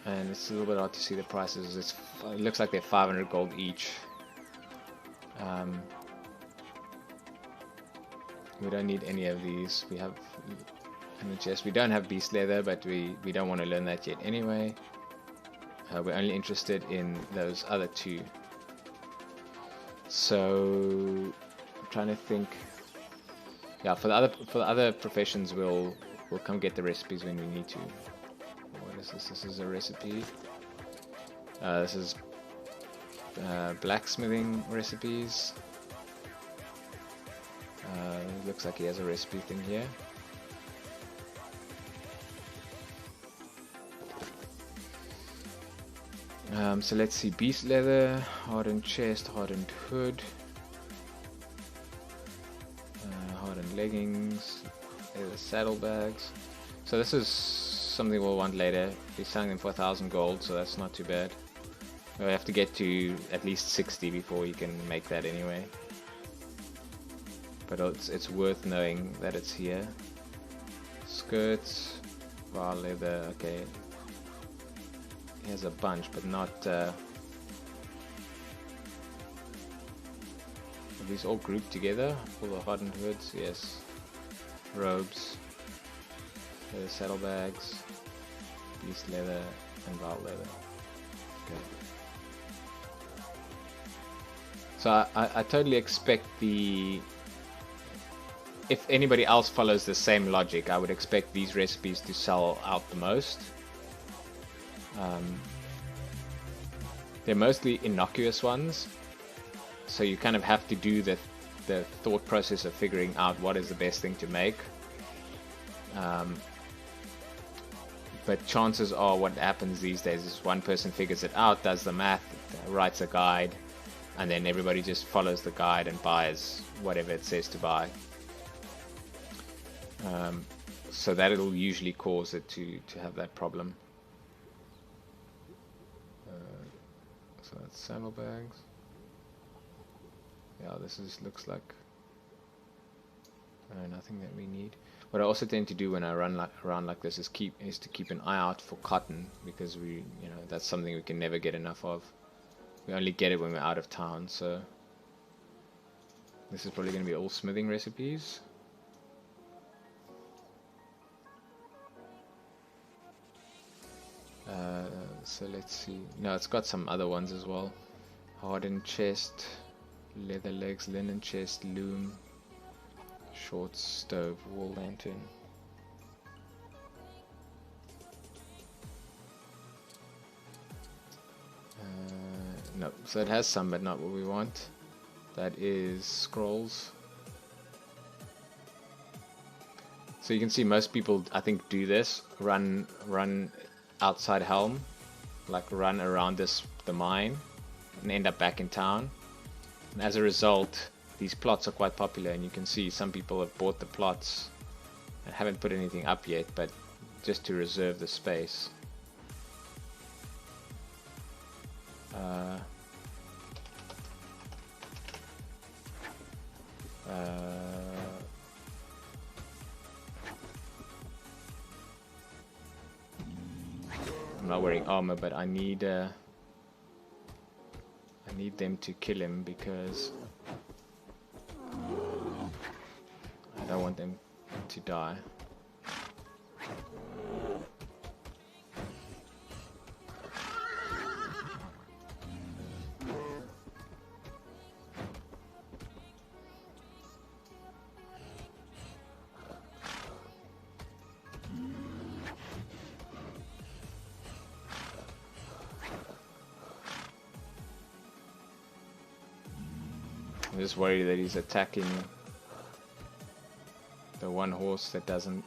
and it's a little bit hard to see the prices. It looks like they're 500 gold each. We don't need any of these. We have in the chest. We don't have beast leather, but we don't want to learn that yet anyway. We're only interested in those other two. So I'm trying to think. Yeah, for the other professions, we'll come get the recipes when we need to. What is this? This is a recipe. This is blacksmithing recipes. Looks like he has a recipe thing here. So let's see, beast leather, hardened chest, hardened hood, hardened leggings, leather saddlebags. So this is something we'll want later. He's selling them for 1,000 gold, so that's not too bad. We have to get to at least 60 before you can make that anyway. But it's worth knowing that it's here. Skirts, bar leather, okay. He has a bunch, but not... Are these all grouped together? All the hardened hoods, yes. Robes, leather saddlebags, beast leather, and val leather. Okay. So I totally expect the... If anybody else follows the same logic, I would expect these recipes to sell out the most. They're mostly innocuous ones, so you kind of have to do the thought process of figuring out what is the best thing to make. But chances are what happens these days is one person figures it out, does the math, writes a guide, and then everybody just follows the guide and buys whatever it says to buy. So that it'll usually cause it to have that problem. So that's saddlebags. Yeah, this looks like nothing that we need. What I also tend to do when I run around like this is to keep an eye out for cotton, because that's something we can never get enough of. We only get it when we're out of town. So this is probably going to be all smithing recipes. So let's see. No, it's got some other ones as well. Hardened chest, leather legs, linen chest, loom, short stove, wall lantern. No, so it has some, but not what we want. That is scrolls. So you can see most people, I think, do this. Run outside Helm, like run around the mine, and end up back in town. And as a result, these plots are quite popular, and you can see some people have bought the plots and haven't put anything up yet, but just to reserve the space. I'm not wearing armor, but I need them to kill him because I don't want them to die. just worried that he's attacking the one horse that doesn't.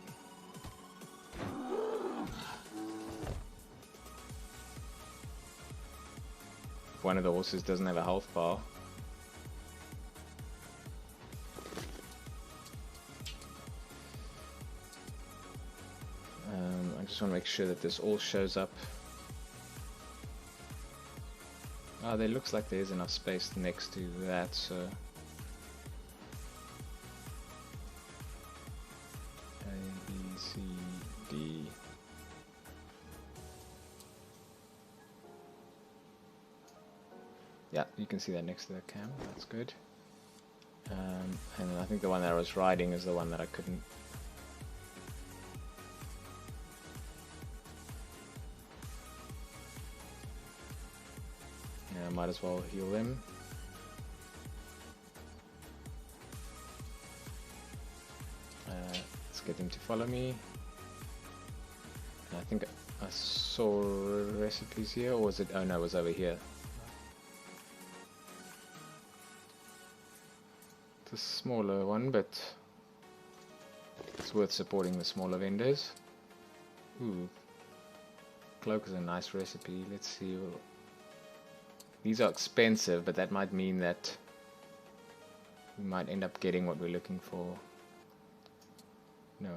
One of the horses doesn't have a health bar. I just want to make sure that this all shows up. Oh, there looks like there is enough space next to that, so A, B, C, D. Yeah, you can see that next to the cam. That's good. And I think the one that I was riding is the one that I couldn't. Yeah, might as well heal him. Let's get him to follow me. And I think I saw recipes here, or was it? Oh no, it was over here. The smaller one, but it's worth supporting the smaller vendors. Ooh, cloak is a nice recipe. Let's see. These are expensive, but that might mean that we might end up getting what we're looking for. No.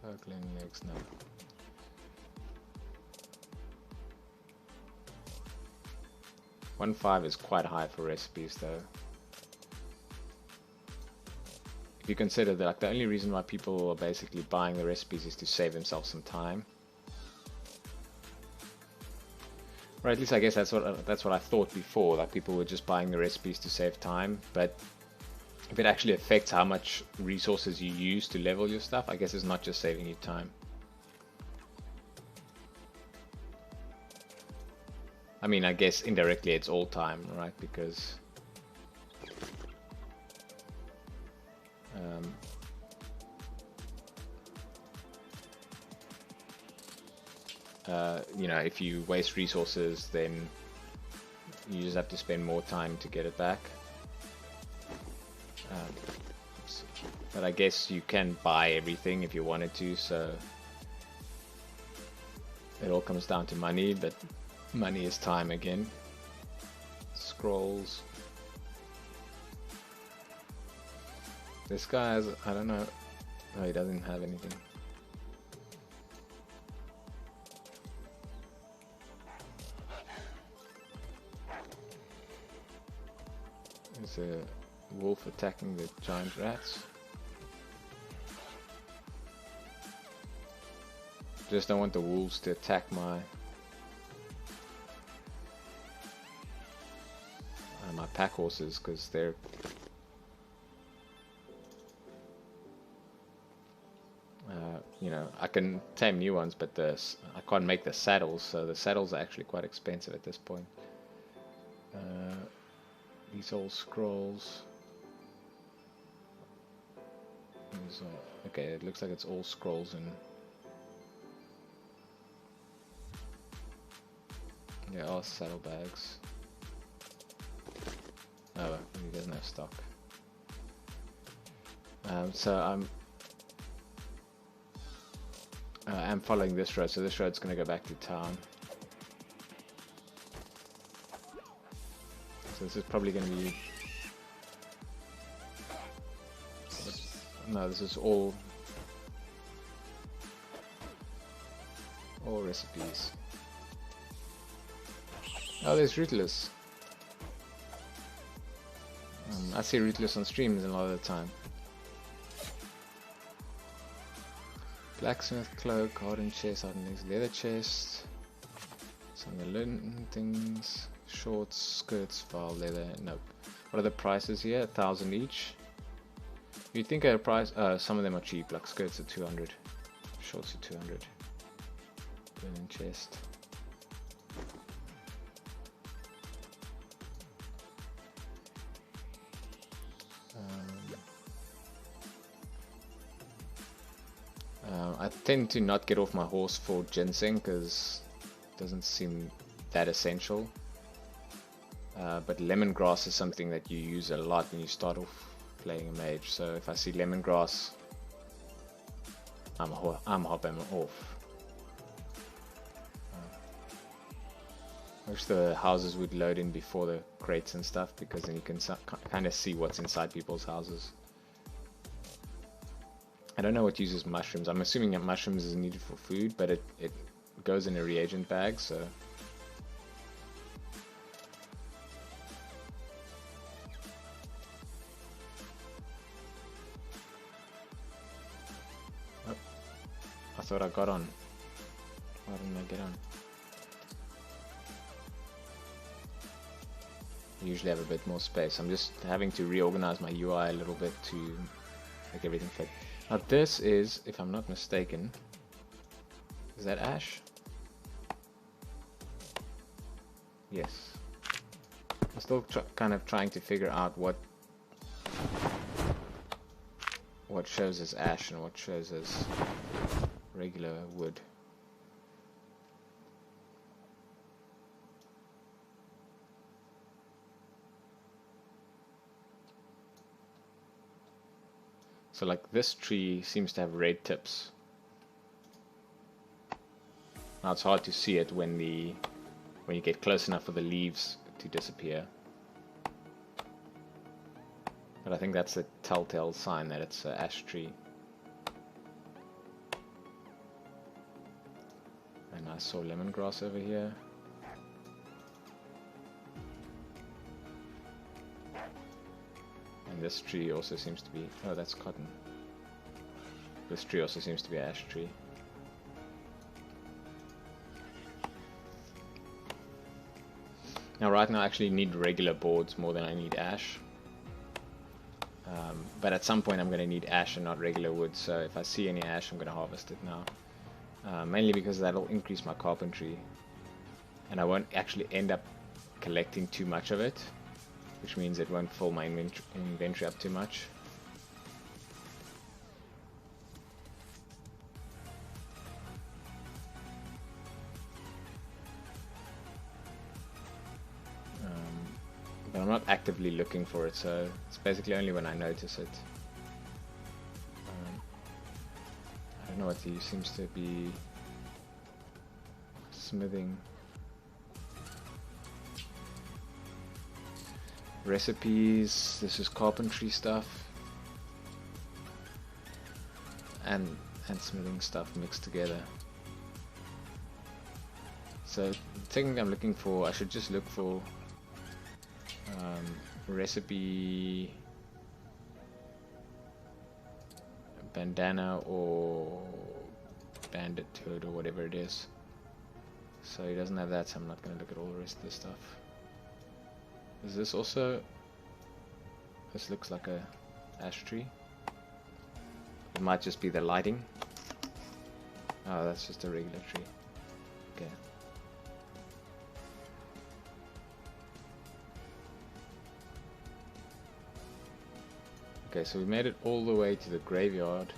Cloak, learning legs, no. $1.5 is quite high for recipes though. If you consider that, like, the only reason why people are basically buying the recipes is to save themselves some time. Or at least I guess that's what I thought before, like people were just buying the recipes to save time, but if it actually affects how much resources you use to level your stuff, I guess it's not just saving you time. I mean, I guess indirectly it's all time, right? Because you know, if you waste resources, then you just have to spend more time to get it back. But I guess you can buy everything if you wanted to, so it all comes down to money, but money is time again. Scrolls. This guy has, I don't know. Oh, he doesn't have anything. There's a wolf attacking the giant rats. Just don't want the wolves to attack my pack horses, because they're you know, I can tame new ones, but I can't make the saddles, so the saddles are actually quite expensive at this point. These old scrolls. Okay, it looks like it's all scrolls and yeah, all saddlebags. Oh, he doesn't have stock. So I'm following this road, so this road's going to go back to town. So this is probably going to be... No, this is all recipes. Oh, there's Rootless. I see Rootless on streams a lot of the time. Blacksmith cloak, hardened chest, hardened legs, leather chest. Some of the linen things, shorts, skirts, file leather. Nope. What are the prices here? 1,000 each. You'd think at a price. Some of them are cheap, like skirts are 200, shorts are 200. Linen chest. I tend to not get off my horse for ginseng because it doesn't seem that essential. But lemongrass is something that you use a lot when you start off playing a mage. So if I see lemongrass, I'm hopping off. Wish the houses would load in before the crates and stuff, because then you can kind of see what's inside people's houses. I don't know what uses mushrooms. I'm assuming that mushrooms is needed for food, but it goes in a reagent bag, so... Oh, I thought I got on. Why didn't I get on? I usually have a bit more space. I'm just having to reorganize my UI a little bit to make everything fit. Now this is, if I'm not mistaken, is that ash? Yes. I'm still kind of trying to figure out what shows as ash and what shows as regular wood. So like this tree seems to have red tips. Now it's hard to see it when you get close enough for the leaves to disappear. But I think that's a telltale sign that it's an ash tree. And I saw lemongrass over here. And this tree also seems to be... oh, that's cotton. This tree also seems to be an ash tree. Now right now I actually need regular boards more than I need ash. But at some point I'm going to need ash and not regular wood, so if I see any ash I'm going to harvest it now. Mainly because that'll increase my carpentry. And I won't actually end up collecting too much of it, which means it won't fill my inventory up too much. But I'm not actively looking for it, so it's basically only when I notice it. I don't know what he seems to be smithing. Recipes, this is carpentry stuff. And smithing stuff mixed together. So the thing I'm looking for, I should just look for recipe bandana or bandit hood or whatever it is. So he doesn't have that, so I'm not going to look at all the rest of the stuff. Is this also... this looks like a ash tree. It might just be the lighting. Oh, that's just a regular tree. Okay. Okay, so we made it all the way to the graveyard.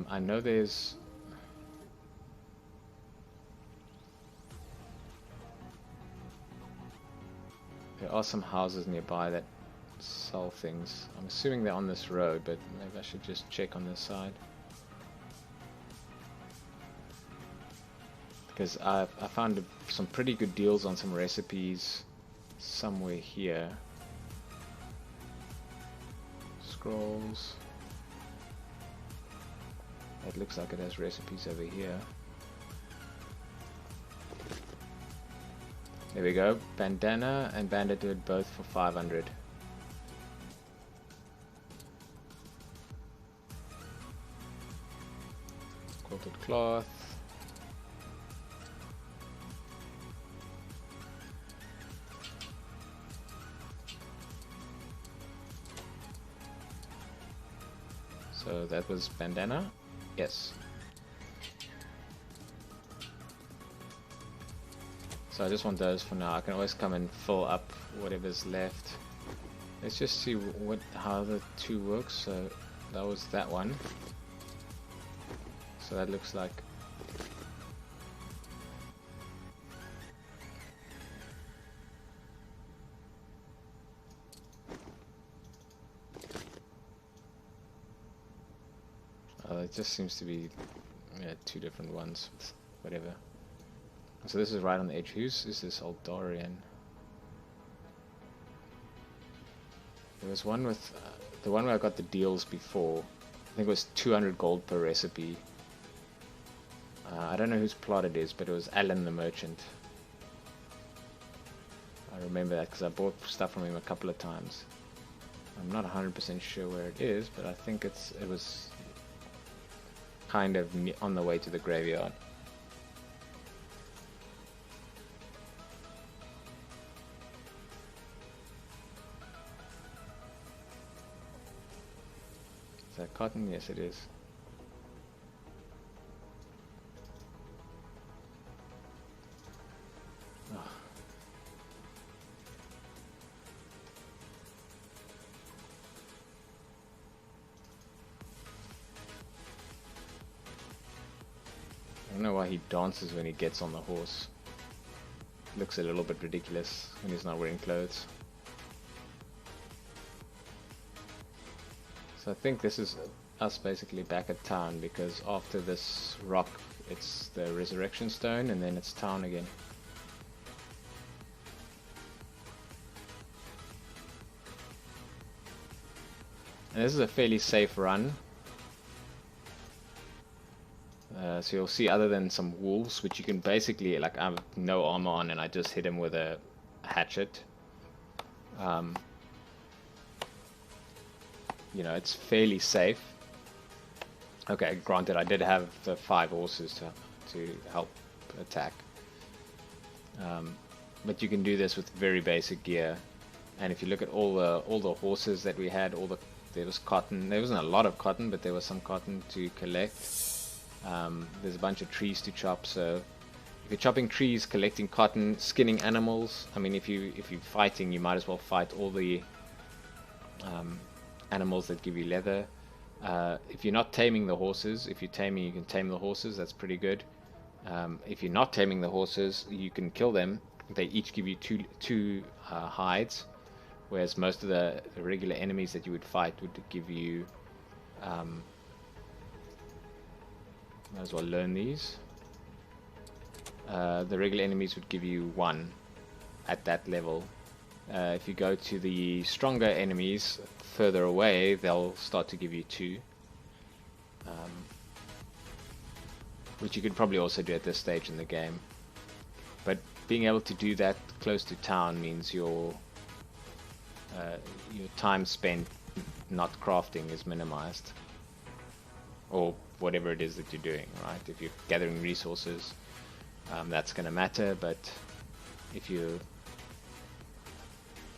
I know there are some houses nearby that sell things. I'm assuming they're on this road, but maybe I should just check on this side. Because I found some pretty good deals on some recipes somewhere here. Scrolls. It looks like it has recipes over here. There we go. Bandana and bandit hood both for 500. Quilted cloth. So that was bandana? Yes. So I just want those for now. I can always come and fill up whatever's left. Let's just see how the two works. So that was that one. So that looks like it just seems to be two different ones, whatever. So this is right on the edge. Whose is this Eldarian? There was one with the one where I got the deals before. I think it was 200 gold per recipe. I don't know whose plot it is, but it was Alan the Merchant. I remember that because I bought stuff from him a couple of times. I'm not 100% sure where it is, but I think it was kind of on the way to the graveyard. Is that cotton? Yes, it is. Oh. I don't know why he dances when he gets on the horse. Looks a little bit ridiculous when he's not wearing clothes. So I think this is us basically back at town, because after this rock it's the resurrection stone and then it's town again. And this is a fairly safe run. So you'll see, other than some wolves, which you can basically, like, I have no armor on and I just hit him with a hatchet. You know, it's fairly safe. Okay, granted, I did have the 5 horses to help attack. But you can do this with very basic gear. And if you look at all the horses that we had, there was cotton. There wasn't a lot of cotton, but there was some cotton to collect. There's a bunch of trees to chop, so if you're chopping trees, collecting cotton, skinning animals, I mean, if you're fighting, you might as well fight all the animals that give you leather. If you're not taming the horses, if you're taming, you can tame the horses, that's pretty good. If you're not taming the horses, you can kill them. They each give you two hides, whereas most of the regular enemies that you would fight would give you might as well learn these. The regular enemies would give you 1 at that level. If you go to the stronger enemies further away, they'll start to give you 2. Which you could probably also do at this stage in the game. But being able to do that close to town means your time spent not crafting is minimized. Or whatever it is that you're doing, right? If you're gathering resources, that's going to matter, but if you...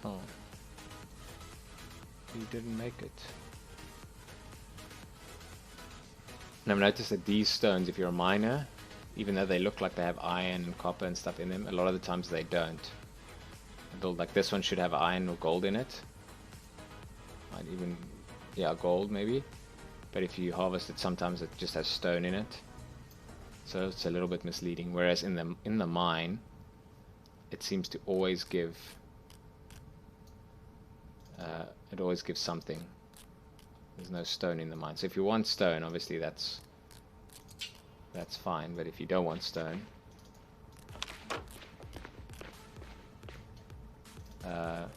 Oh. You didn't make it. And I've noticed that these stones, if you're a miner, even though they look like they have iron and copper and stuff in them, a lot of the times they don't. Like this one should have iron or gold in it. Might even... yeah, gold maybe. But if you harvest it, sometimes it just has stone in it, so it's a little bit misleading. Whereas in the mine, it seems to always give something. There's no stone in the mine, so if you want stone, obviously that's fine. But if you don't want stone, then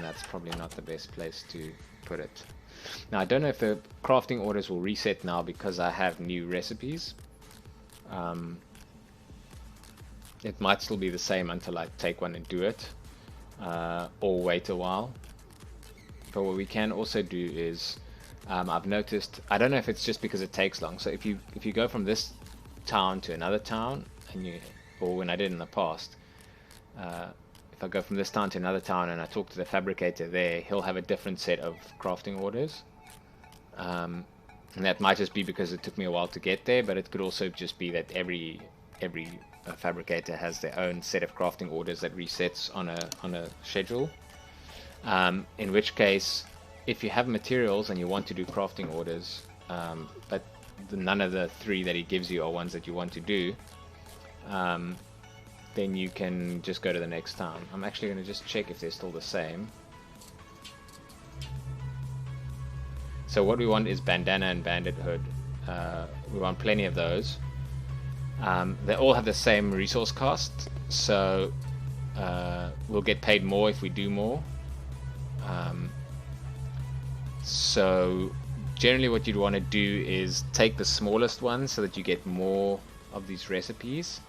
that's probably not the best place to put it. Now, I don't know if the crafting orders will reset now because I have new recipes. It might still be the same until I take one and do it, or wait a while. But what we can also do is, I've noticed, I don't know if it's just because it takes long. So if you go from this town to another town, or when I did in the past, if I go from this town to another town and I talk to the fabricator there, he'll have a different set of crafting orders. And that might just be because it took me a while to get there, but it could also just be that every fabricator has their own set of crafting orders that resets on a schedule. In which case, if you have materials and you want to do crafting orders, but none of the 3 that he gives you are ones that you want to do, then you can just go to the next town. I'm actually going to just check if they're still the same. So what we want is bandana and bandit hood. We want plenty of those. They all have the same resource cost, so we'll get paid more if we do more. So generally what you'd want to do is take the smallest ones so that you get more of these recipes.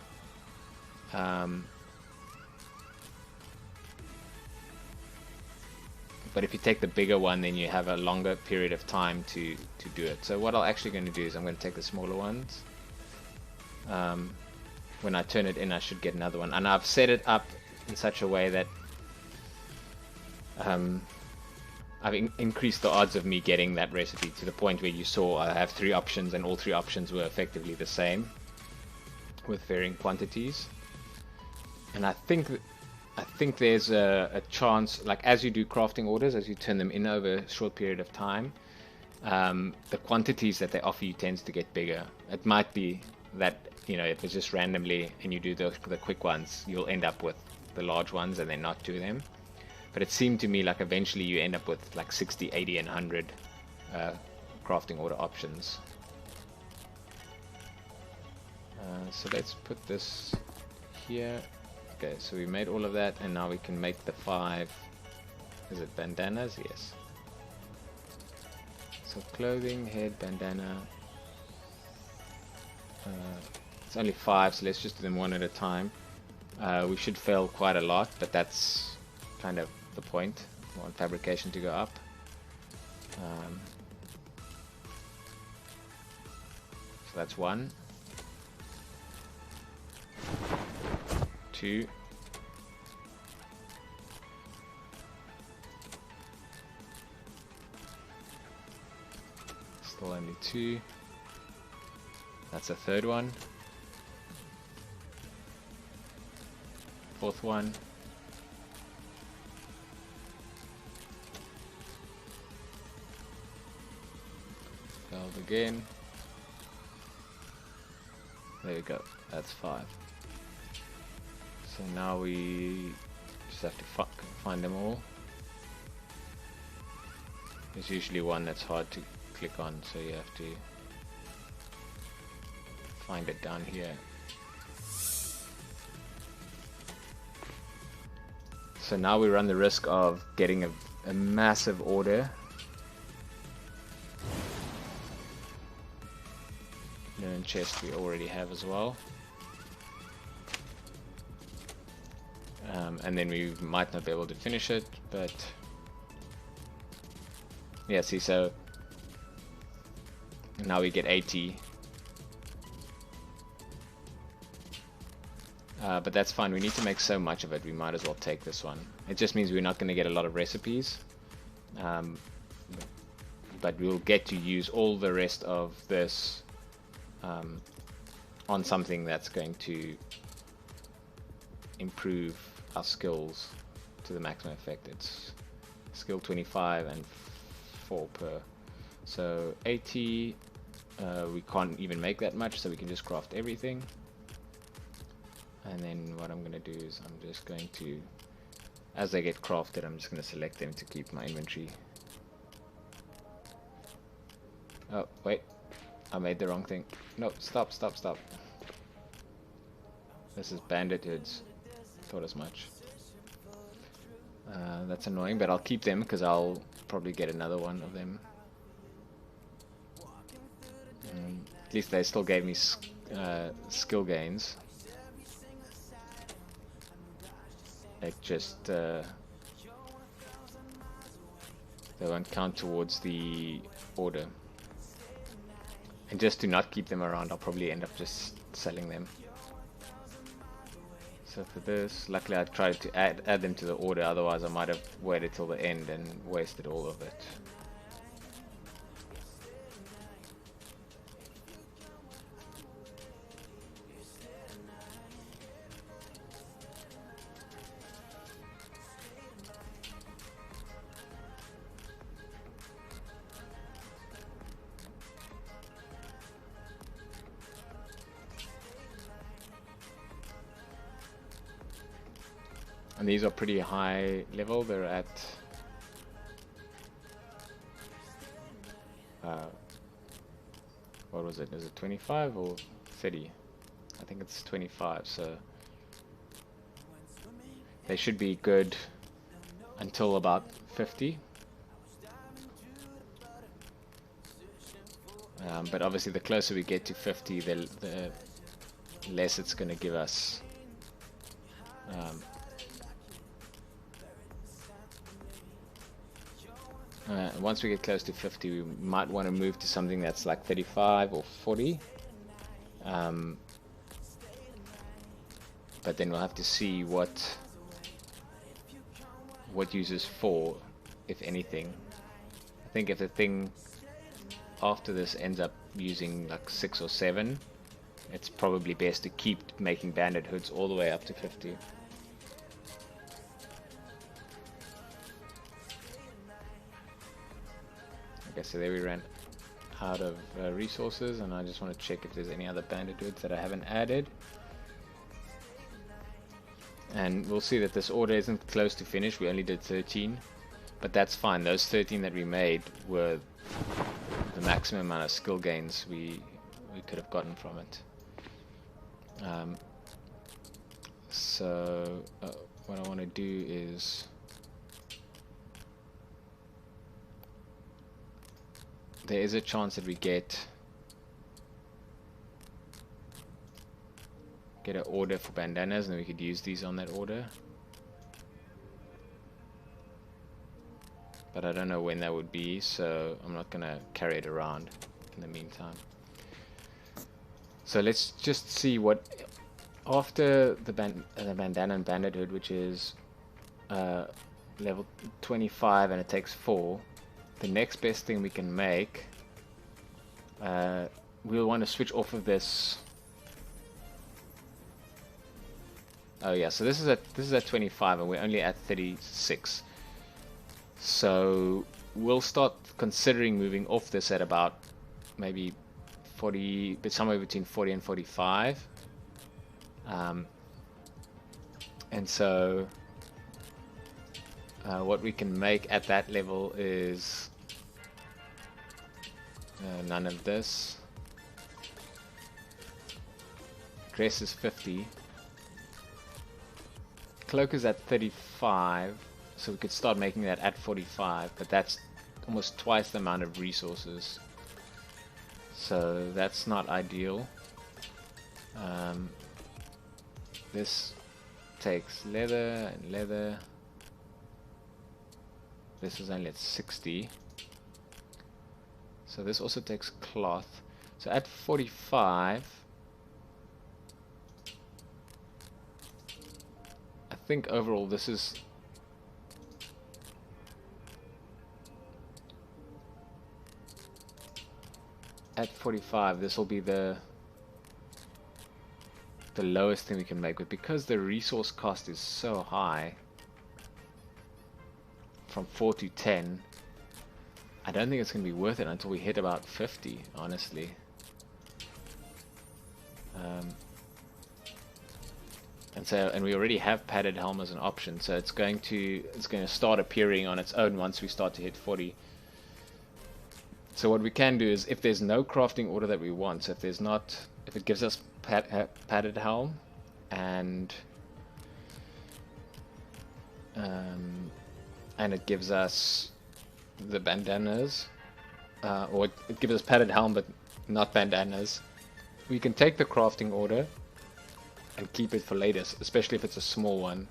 But if you take the bigger one, then you have a longer period of time to do it. So what I'm actually going to do is I'm going to take the smaller ones. When I turn it in, I should get another one. And I've set it up in such a way that I've increased the odds of me getting that recipe to the point where you saw I have 3 options and all 3 options were effectively the same with varying quantities. And I think there's a chance, like as you do crafting orders, as you turn them in over a short period of time, the quantities that they offer you tends to get bigger. It might be that, you know, if it's just randomly and you do the quick ones, you'll end up with the large ones and then not do them. But it seemed to me like eventually you end up with like 60, 80, and 100 crafting order options. So let's put this here. Okay, so we made all of that, and now we can make the 5. Is it bandanas? Yes. So clothing, head, bandana. It's only 5, so let's just do them one at a time. We should fail quite a lot, but that's kind of the point. We want fabrication to go up. So that's 1. 2. Still only 2. That's a 3rd one. 4th one. Failed again. There we go. That's 5. So now we just have to find them all. There's usually one that's hard to click on, so you have to find it down here. So now we run the risk of getting a massive order. Learn chest we already have as well. And then we might not be able to finish it, but yeah, see, so now we get 80. But that's fine, we need to make so much of it, we might as well take this one. It just means we're not going to get a lot of recipes, but we'll get to use all the rest of this on something that's going to improve our skills to the maximum effect. It's skill 25 and 4 per. So 80, we can't even make that much, so we can just craft everything. And then what I'm going to do is I'm just going to, as they get crafted, I'm just going to select them to keep my inventory. Oh, wait. I made the wrong thing. No, stop. This is bandit hoods. Thought as much. That's annoying, but I'll keep them because I'll probably get another one of them. At least they still gave me skill gains. It just they won't count towards the order. And just to not keep them around, I'll probably end up just selling them. So for this, luckily I tried to add them to the order, otherwise I might have waited till the end and wasted all of it. And these are pretty high level, they're at uh, what was it? Is it 25 or 30? I think it's 25, so they should be good until about 50. But obviously the closer we get to 50, the less it's going to give us. Once we get close to 50, we might want to move to something that's like 35 or 40. But then we'll have to see what uses for, if anything. I think if the thing after this ends up using like 6 or 7, it's probably best to keep making bandit hoods all the way up to 50. Okay, so there we ran out of resources, and I just want to check if there's any other bandit hoods that I haven't added. And we'll see that this order isn't close to finish. We only did 13, but that's fine. Those 13 that we made were the maximum amount of skill gains we could have gotten from it. So what I want to do is there is a chance that we get an order for bandanas, and then we could use these on that order. But I don't know when that would be, so I'm not gonna carry it around in the meantime. So let's just see what after the bandana and bandit hood, which is level 25 and it takes 4. The next best thing we can make, we'll want to switch off of this. Oh yeah, so this is at 25 and we're only at 36. So we'll start considering moving off this at about maybe 40, but somewhere between 40 and 45. And so what we can make at that level is none of this. Crest is 50. Cloak is at 35, so we could start making that at 45, but that's almost twice the amount of resources, so that's not ideal. This takes leather and leather. This is only at 60, so this also takes cloth. So at 45, I think overall this is at 45. This will be the lowest thing we can make, but because the resource cost is so high, from 4 to 10, I don't think it's going to be worth it until we hit about 50, honestly. And we already have padded helm as an option, so it's going to start appearing on its own once we start to hit 40. So what we can do is, if there's no crafting order that we want, so if it gives us padded helm and it gives us the bandanas, or it gives us padded helm but not bandanas, we can take the crafting order and keep it for later, especially if it's a small one,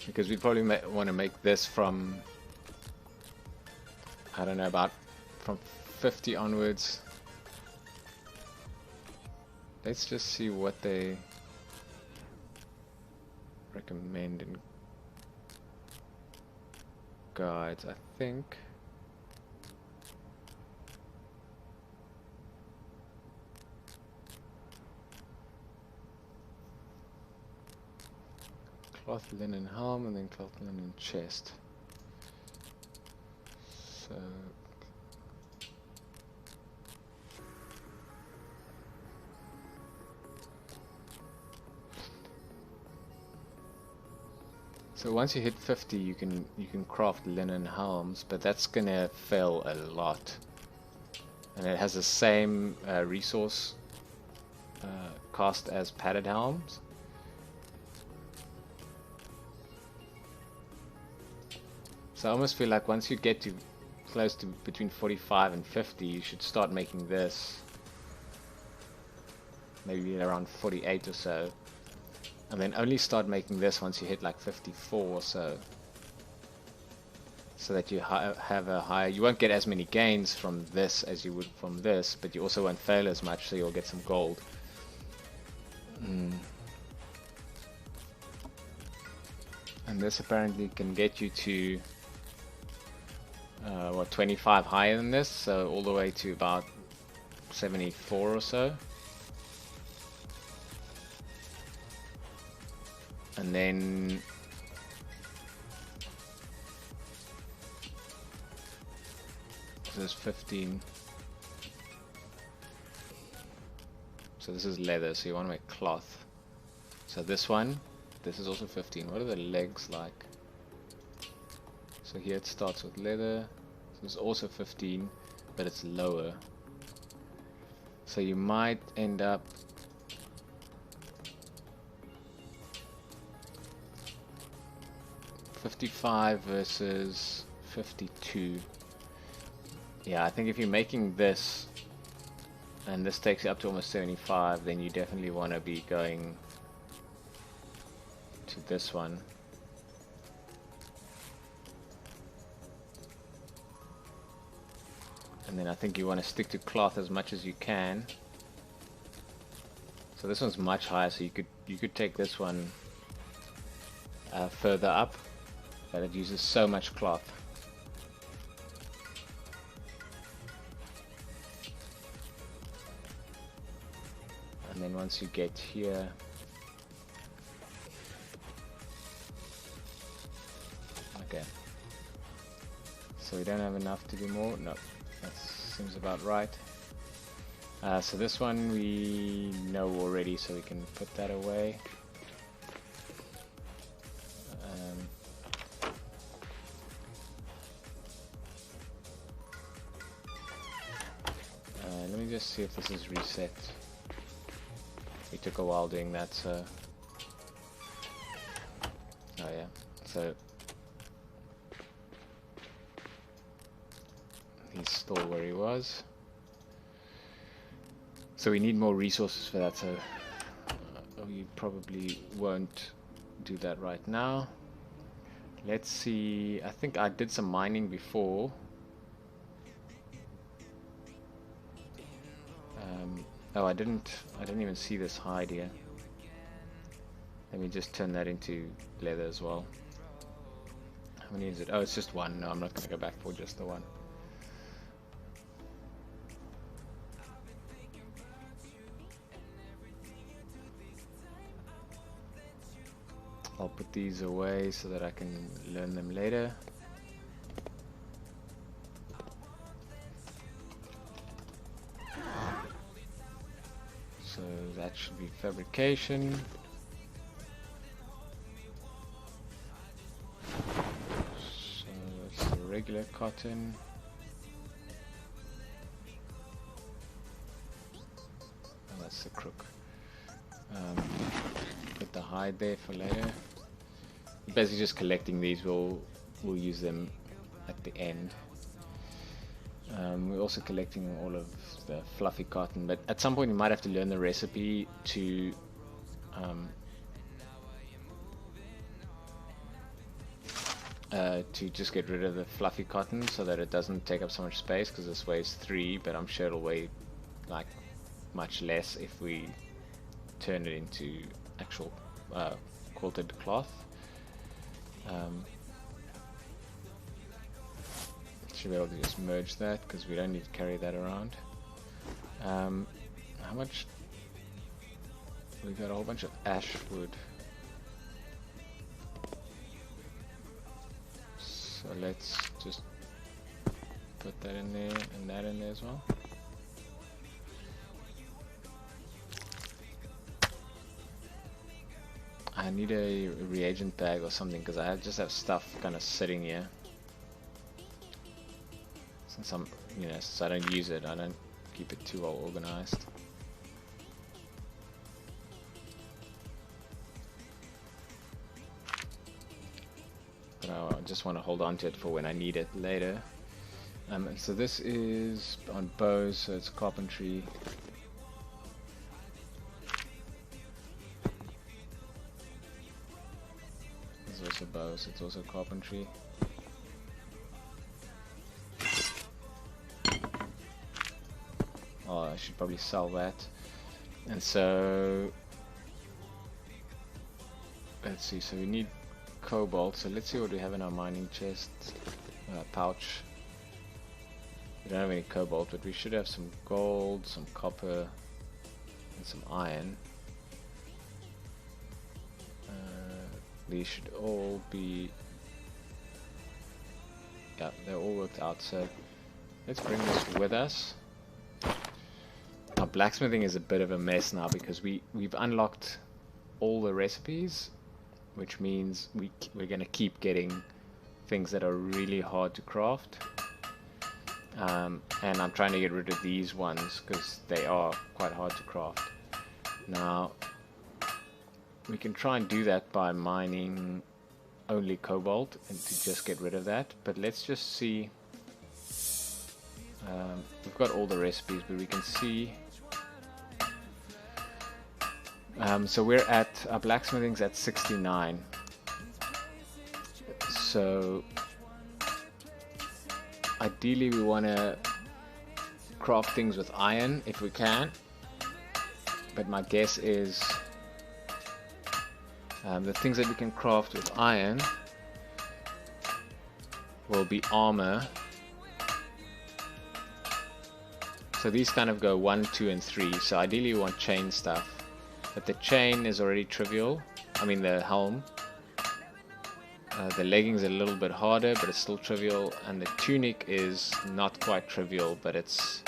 because we probably want to make this from, I don't know, from 50 onwards. Let's just see what they recommend in guides. I think cloth linen helm and then cloth linen chest. So once you hit 50, you can craft linen helms, but that's gonna fail a lot, and it has the same resource cost as padded helms. So I almost feel like once you get to close to between 45 and 50, you should start making this. Maybe around 48 or so. And then only start making this once you hit like 54 or so. So that you have a higher... You won't get as many gains from this as you would from this, but you also won't fail as much, so you'll get some gold. And this apparently can get you to... 25 higher than this, so all the way to about 74 or so. And then this is 15. So this is leather, so you want to make cloth. So this one, this is also 15. What are the legs like? So here it starts with leather. So it's also 15, but it's lower. So you might end up $55 versus 52. Yeah, I think if you're making this and this takes you up to almost 75, then you definitely want to be going to this one. And then I think you want to stick to cloth as much as you can. So this one's much higher, so you could take this one further up, but it uses so much cloth. And then once you get here, okay. So we don't have enough to do more. No. That seems about right. So this one we know already, so we can put that away. Let me just see if this is reset. We took a while doing that, so... Oh yeah, so... He's still where he was. So we need more resources for that, so we probably won't do that right now. Let's see, I think I did some mining before. Oh, I didn't even see this hide here. Let me just turn that into leather as well. How many is it? Oh, it's just one. No, I'm not going to go back for just the one. I'll put these away so that I can learn them later. So that should be fabrication. So that's the regular cotton. Oh, that's the crook. Put the hide there for later. Basically just collecting these, we'll use them at the end. We're also collecting all of the fluffy cotton, but at some point you might have to learn the recipe to just get rid of the fluffy cotton so that it doesn't take up so much space, because this weighs 3, but I'm sure it'll weigh like much less if we turn it into actual quilted cloth. Should be able to just merge that because we don't need to carry that around. How much? We've got a whole bunch of ash wood. So let's just put that in there and that in there as well. I need a reagent bag or something because I just have stuff kind of sitting here. Since I'm, since I don't use it, I don't keep it too well organized. But I just want to hold on to it for when I need it later. So this is on bows, so it's carpentry. There's also bows, it's also carpentry. Oh, I should probably sell that. And so let's see, so we need cobalt, so let's see what we have in our mining chest. Pouch. We don't have any cobalt, but we should have some gold, some copper, and some iron. These should all be, yeah, they're all worked out, so let's bring this with us. Our blacksmithing is a bit of a mess now because we've unlocked all the recipes, which means we're going to keep getting things that are really hard to craft. And I'm trying to get rid of these ones because they are quite hard to craft. Now, we can try and do that by mining only cobalt and to just get rid of that. But let's just see. We've got all the recipes, but we can see. So we're at, our blacksmithing's at 69. So ideally we want to craft things with iron if we can, but my guess is the things that we can craft with iron will be armor. So these kind of go 1, 2 and 3, so ideally we want chain stuff, but the chain is already trivial. I mean the helm. The leggings are a little bit harder, but it's still trivial, and the tunic is not quite trivial, but it's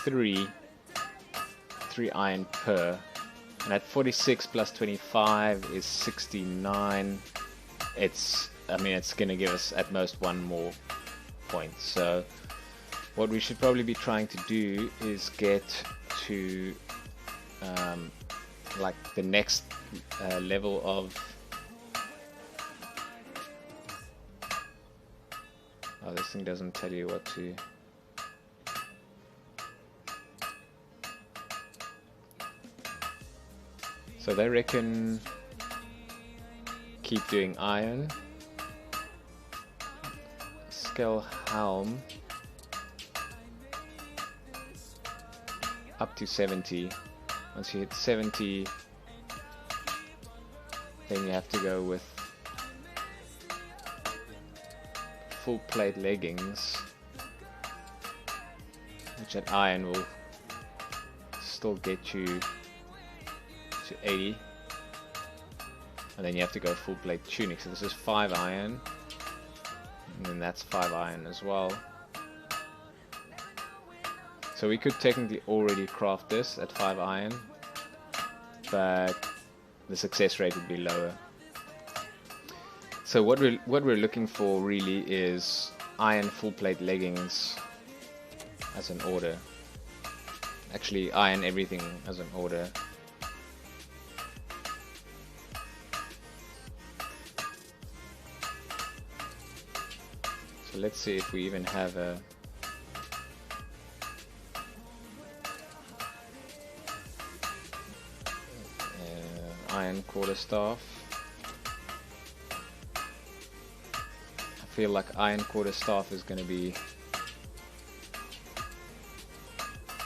3 iron per, and at 46 plus 25 is 69. I mean it's gonna give us at most one more point. So what we should probably be trying to do is get to like the next level of, oh, this thing doesn't tell you what to, so they reckon keep doing iron, scale helm up to 70. Once you hit 70, then you have to go with full plate leggings, which at iron will still get you to 80, and then you have to go full plate tunic. So this is 5 iron, and then that's 5 iron as well. So we could technically already craft this at 5 iron, but the success rate would be lower. So what we're looking for really is iron full plate leggings as an order. Actually, iron everything as an order. So let's see if we even have a iron quarterstaff. I feel like iron quarterstaff is going to be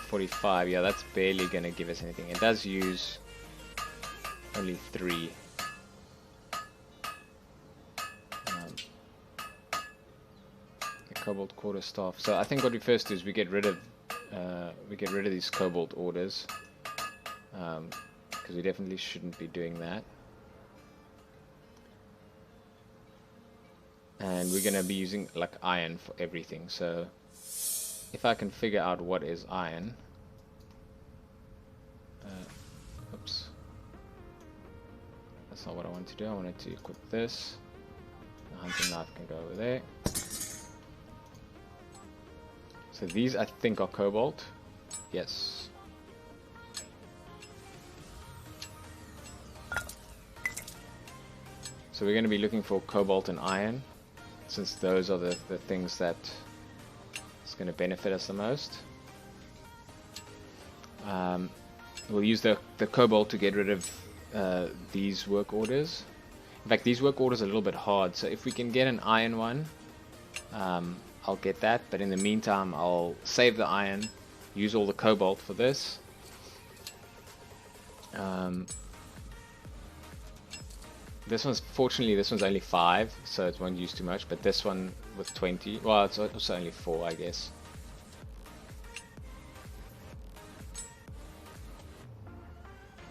45. Yeah, that's barely going to give us anything. It does use only 3. The cobalt quarterstaff. So I think what we first do is we get rid of these cobalt orders. Because we definitely shouldn't be doing that. And we're going to be using like iron for everything. So if I can figure out what is iron, oops, not what I want to do. I wanted to equip this. The hunting knife can go over there. So these I think are cobalt. Yes. So we're going to be looking for cobalt and iron, since those are the things that is going to benefit us the most. We'll use the cobalt to get rid of these work orders. In fact, these work orders are a little bit hard, so if we can get an iron one, I'll get that, but in the meantime I'll save the iron, use all the cobalt for this. This one's, fortunately this one's only 5, so it won't use too much, but this one with 20, well, it's also only 4, I guess.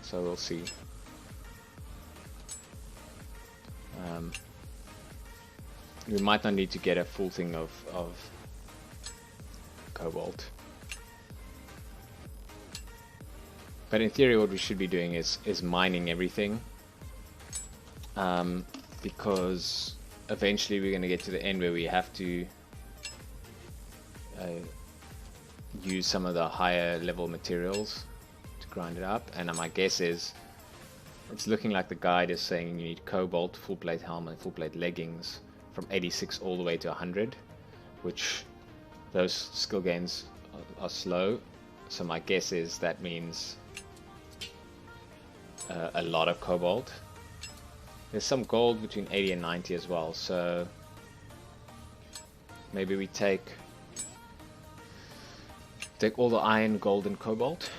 So we'll see. We might not need to get a full thing of cobalt. But in theory what we should be doing is mining everything. Because eventually we're going to get to the end where we have to use some of the higher level materials to grind it up, and my guess is it's looking like the guide is saying you need cobalt, full plate helmet, full plate leggings from 86 all the way to 100, which those skill gains are slow, so my guess is that means a lot of cobalt. There's some gold between 80 and 90 as well, so maybe we take all the iron, gold and cobalt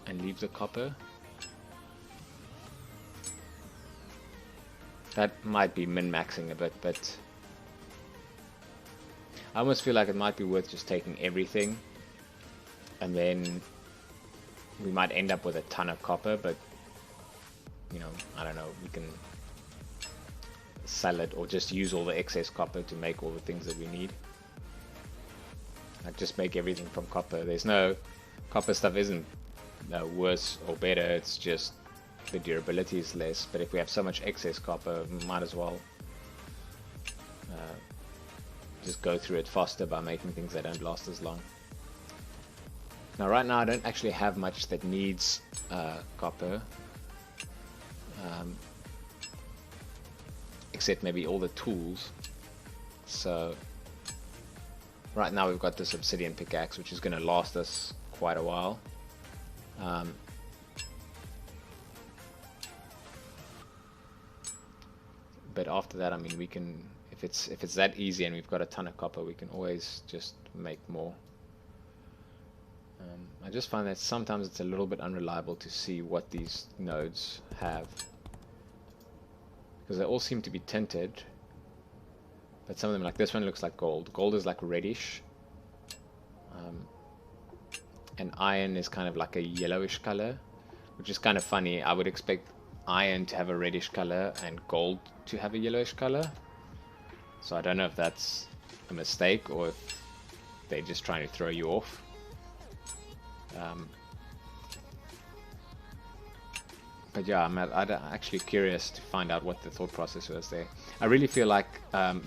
and leave the copper. That might be min-maxing a bit, but I almost feel like it might be worth just taking everything, and then we might end up with a ton of copper, but you know, I don't know, we can sell it or just use all the excess copper to make all the things that we need. Like just make everything from copper. There's no, copper stuff isn't worse or better, it's just the durability is less, but if we have so much excess copper, we might as well just go through it faster by making things that don't last as long. Now right now I don't actually have much that needs copper, except maybe all the tools. So right now we've got this obsidian pickaxe, which is going to last us quite a while. But after that, I mean, we can, if it's that easy and we've got a ton of copper, we can always just make more. I just find that sometimes it's a little bit unreliable to see what these nodes have, because they all seem to be tinted, but some of them, like this one, looks like gold. Gold is like reddish, and iron is kind of like a yellowish color, which is kind of funny. I would expect iron to have a reddish color and gold to have a yellowish color, so I don't know if that's a mistake or if they're just trying to throw you off. But yeah, I'm actually curious to find out what the thought process was there. I really feel like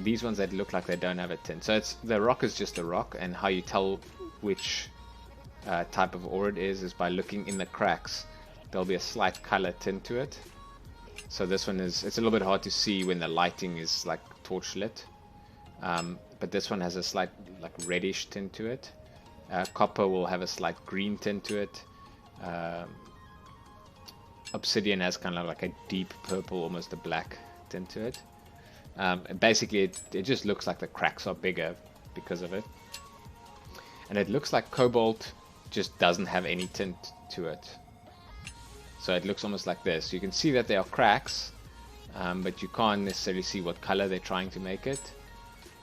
these ones that look like they don't have a tint, so it's, the rock is just a rock, and how you tell which type of ore it is by looking in the cracks. There'll be a slight color tint to it. So this one is, it's a little bit hard to see when the lighting is like torch lit, but this one has a slight like reddish tint to it. Copper will have a slight green tint to it. Obsidian has kind of like a deep purple, almost a black tint to it. And basically it just looks like the cracks are bigger because of it. And it looks like cobalt just doesn't have any tint to it. So it looks almost like this. You can see that there are cracks, but you can't necessarily see what color they're trying to make it.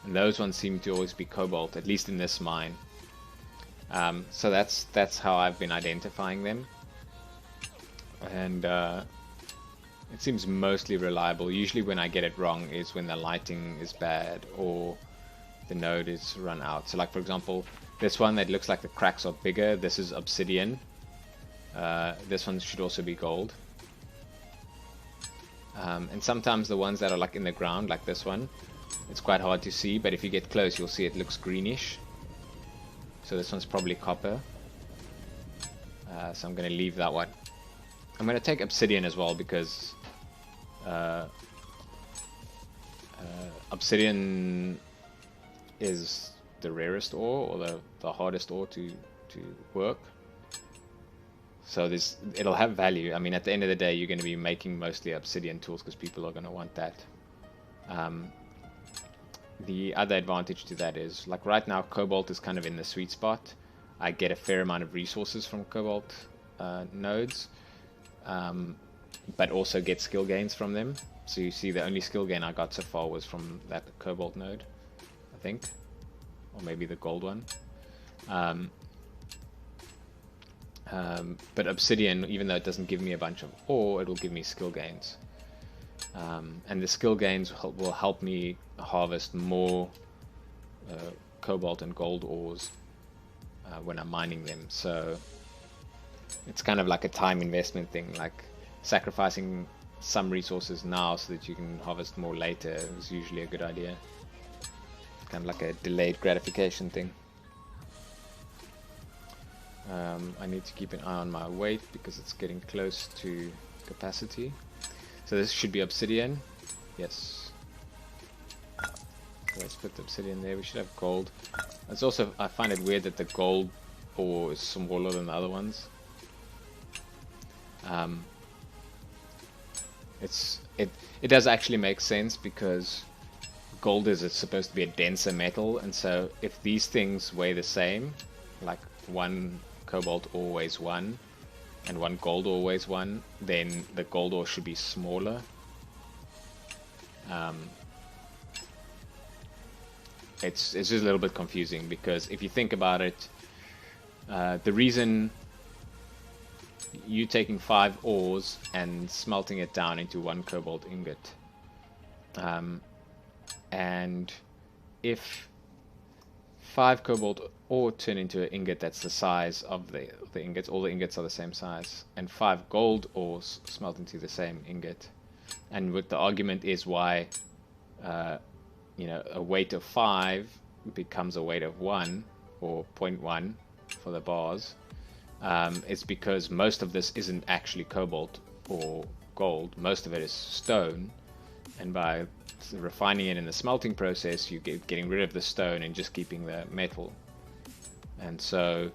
And those ones seem to always be cobalt, at least in this mine. So that's how I've been identifying them. And it seems mostly reliable. Usually when I get it wrong is when the lighting is bad or the node is run out. So like for example, this one that looks like the cracks are bigger, this is obsidian. This one should also be gold. And sometimes the ones that are like in the ground, like this one, it's quite hard to see, but if you get close, you'll see it looks greenish. So this one's probably copper. So I'm going to leave that one. I'm going to take obsidian as well, because obsidian is the rarest ore, or the hardest ore to work. So it'll have value. I mean, at the end of the day, you're going to be making mostly obsidian tools because people are going to want that. The other advantage to that is, like right now, cobalt is kind of in the sweet spot. I get a fair amount of resources from cobalt nodes, but also get skill gains from them. So you see the only skill gain I got so far was from that cobalt node, I think. Or maybe the gold one. But obsidian, even though it doesn't give me a bunch of ore, it will give me skill gains. And the skill gains will help me harvest more cobalt and gold ores when I'm mining them. So it's kind of like a time investment thing, like sacrificing some resources now so that you can harvest more later is usually a good idea. Kind of like a delayed gratification thing. I need to keep an eye on my weight because it's getting close to capacity. So this should be obsidian. Yes. So let's put the obsidian there. We should have gold. It's also, I find it weird that the gold ore is smaller than the other ones. It does actually make sense because gold is supposed to be a denser metal, and so if these things weigh the same, like one cobalt ore weighs 1 and one gold ore weighs 1, then the gold ore should be smaller. It's just a little bit confusing because if you think about it, the reason you taking 5 ores and smelting it down into 1 cobalt ingot, and if 5 cobalt ore turn into an ingot that's the size of the ingots, all the ingots are the same size, and 5 gold ores smelt into the same ingot, and what the argument is why you know, a weight of 5 becomes a weight of 1 or 0.1 for the bars. It's because most of this isn't actually cobalt or gold. Most of it is stone, and by refining it in the smelting process, you get getting rid of the stone and just keeping the metal. And so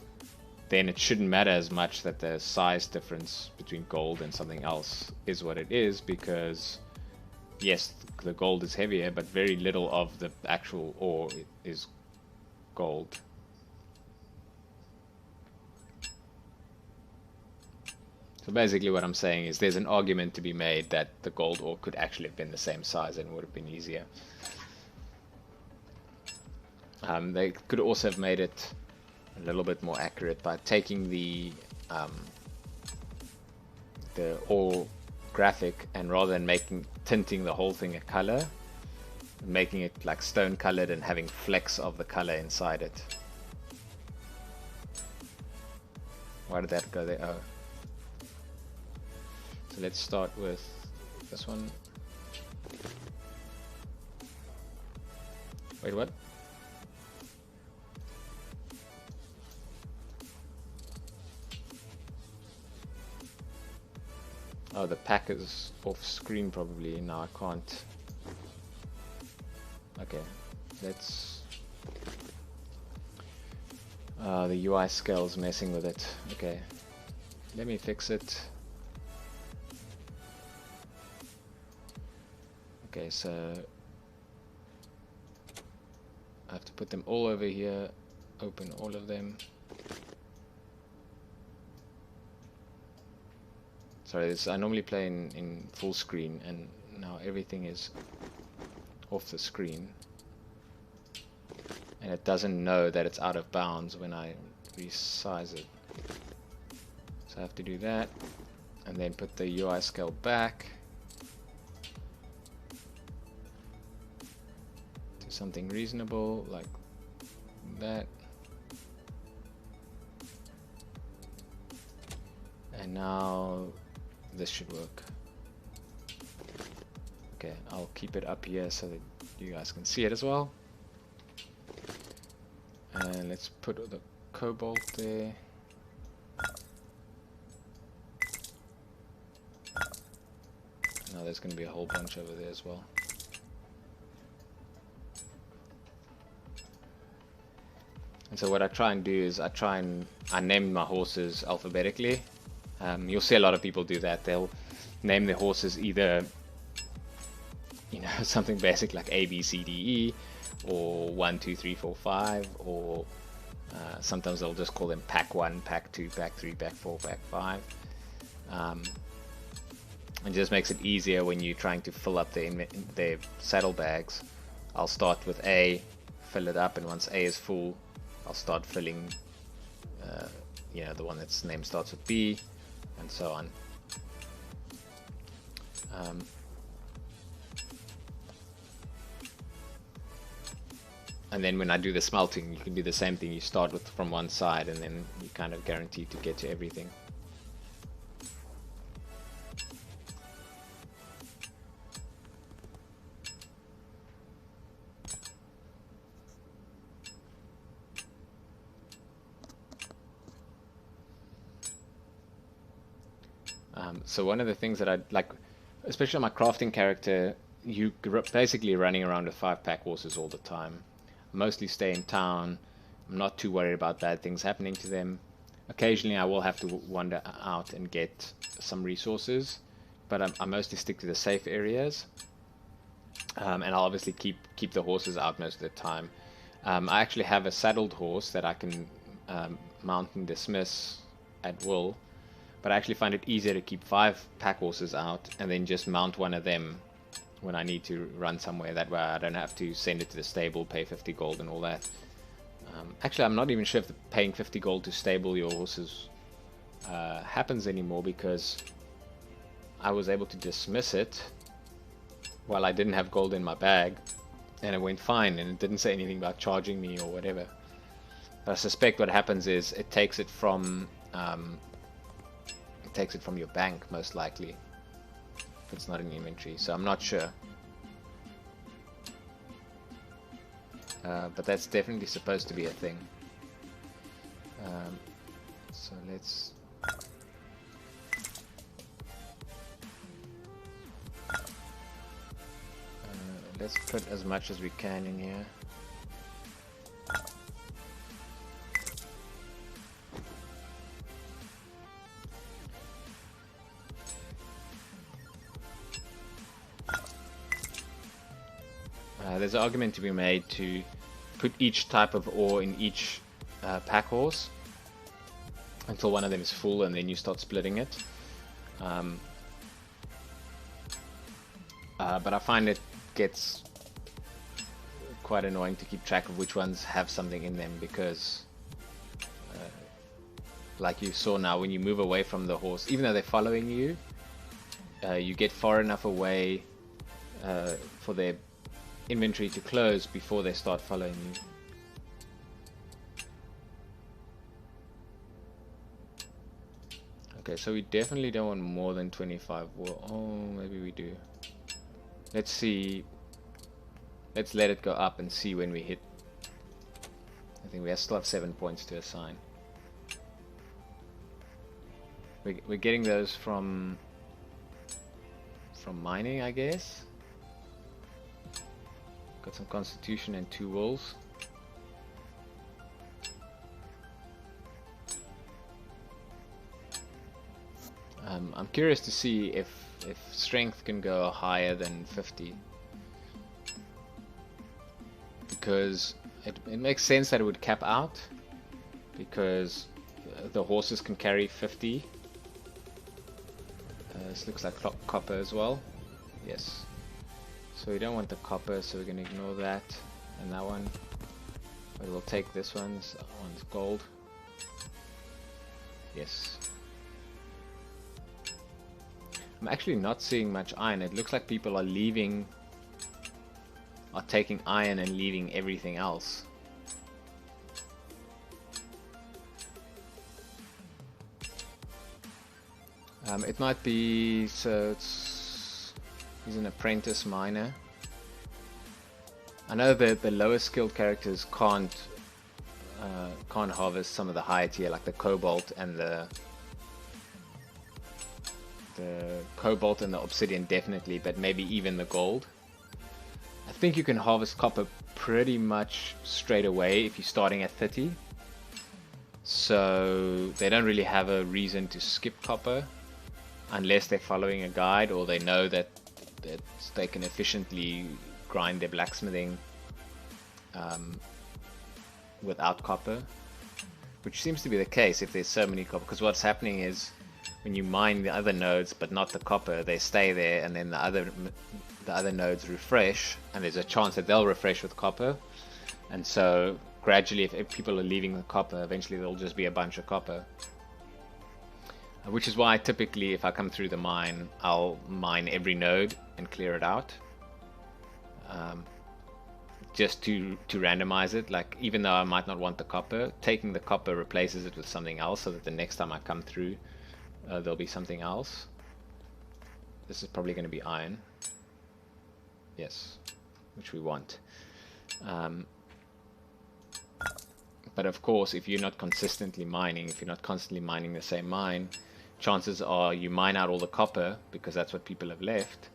then it shouldn't matter as much that the size difference between gold and something else is what it is, because yes, the gold is heavier, but very little of the actual ore is gold. So basically what I'm saying is there's an argument to be made that the gold ore could actually have been the same size and would have been easier. They could also have made it a little bit more accurate by taking the ore graphic, and rather than tinting the whole thing a color, making it like stone colored and having flecks of the color inside it. Why did that go there? Oh. So let's start with this one. Wait, what? Oh, the pack is off screen probably. Now I can't. Okay, let's... the UI scale is messing with it. Okay, let me fix it. Okay, so I have to put them all over here, open all of them. Sorry, I normally play in full screen, and now everything is off the screen. And it doesn't know that it's out of bounds when I resize it. So I have to do that, and then put the UI scale back to something reasonable, like that. And now this should work. Okay, I'll keep it up here so that you guys can see it as well. And let's put the cobalt there. Now there's going to be a whole bunch over there as well. And so what I try and do is I name my horses alphabetically. You'll see a lot of people do that. They'll name their horses either, you know, something basic like A, B, C, D, E, or 1, 2, 3, 4, 5, or sometimes they'll just call them Pack 1, Pack 2, Pack 3, Pack 4, Pack 5. It just makes it easier when you're trying to fill up their saddlebags. I'll start with A, fill it up, and once A is full, I'll start filling, you know, the one that's name starts with B, and so on. And then when I do the smelting, you can do the same thing. You start with from one side, and then you kind of guaranteed to get to everything. So one of the things that I like, especially on my crafting character, you basically running around with 5-pack horses all the time. Mostly stay in town. I'm not too worried about bad things happening to them. Occasionally I will have to wander out and get some resources, but I mostly stick to the safe areas. And I'll obviously keep the horses out most of the time. I actually have a saddled horse that I can mount and dismiss at will, but I actually find it easier to keep 5 pack horses out and then just mount one of them when I need to run somewhere. That way I don't have to send it to the stable, pay 50 gold and all that. Actually, I'm not even sure if paying 50 gold to stable your horses happens anymore, because I was able to dismiss it while I didn't have gold in my bag, and it went fine, and it didn't say anything about charging me or whatever. But I suspect what happens is it takes it from your bank, most likely, if it's not in inventory. So I'm not sure. But that's definitely supposed to be a thing. So let's put as much as we can in here. There's an argument to be made to put each type of ore in each pack horse until one of them is full, and then you start splitting it. But I find it gets quite annoying to keep track of which ones have something in them, because like you saw now, when you move away from the horse, even though they're following you, you get far enough away for their inventory to close before they start following you. Okay, so we definitely don't want more than 25 wool. Oh, maybe we do. Let's see. Let's let it go up and see when we hit. I think we still have 7 points to assign. We're getting those from mining, I guess. Got some constitution and 2 wolves. I'm curious to see if strength can go higher than 50, because it makes sense that it would cap out, because the horses can carry 50. This looks like copper as well. Yes. So we don't want the copper, so we're going to ignore that and that one. But we'll take this one's gold. Yes. I'm actually not seeing much iron. It looks like people are taking iron and leaving everything else. It might be, so it's He's an apprentice miner. I know that the lower skilled characters can't harvest some of the higher tier, like the cobalt and the cobalt and the obsidian definitely, but maybe even the gold. I think you can harvest copper pretty much straight away if you're starting at 30. So they don't really have a reason to skip copper unless they're following a guide or they know that they can efficiently grind their blacksmithing without copper, which seems to be the case if there's so many copper, because what's happening is when you mine the other nodes but not the copper, they stay there, and then the other nodes refresh, and there's a chance that they'll refresh with copper, and so gradually if people are leaving the copper, eventually there'll just be a bunch of copper. Which is why typically if I come through the mine, I'll mine every node and clear it out. Just to randomize it, like even though I might not want the copper, taking the copper replaces it with something else so that the next time I come through there'll be something else. This is probably going to be iron. Yes, which we want. But of course, if you're not consistently mining, if you're not constantly mining the same mine, chances are you mine out all the copper because that's what people have left.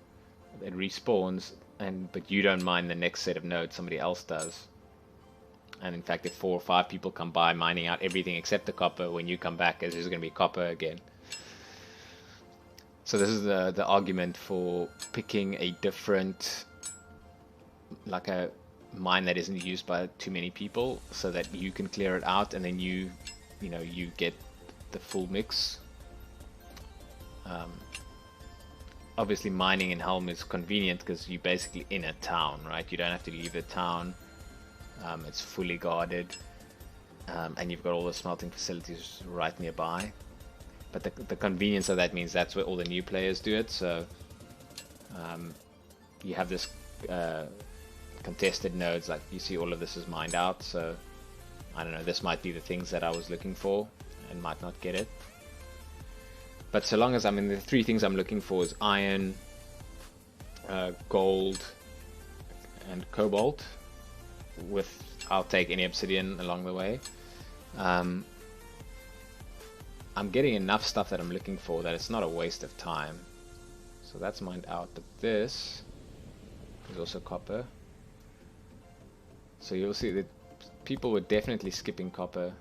It respawns, but you don't mine the next set of nodes, somebody else does. And in fact, if 4 or 5 people come by mining out everything except the copper, when you come back, there's going to be copper again. So this is the argument for picking a different, like a mine that isn't used by too many people, so that you can clear it out, and then you get the full mix. Obviously mining in Helm is convenient because you're basically in a town, right? You don't have to leave the town. It's fully guarded, and you've got all the smelting facilities right nearby. But the convenience of that means that's where all the new players do it, so you have this contested nodes, like you see all of this is mined out, so I don't know, this might be the things that I was looking for and might not get it. But so long as the 3 things I'm looking for is iron, gold, and cobalt. I'll take any obsidian along the way. I'm getting enough stuff that I'm looking for that it's not a waste of time. So that's mined out, but this is also copper. So you'll see that people were definitely skipping copper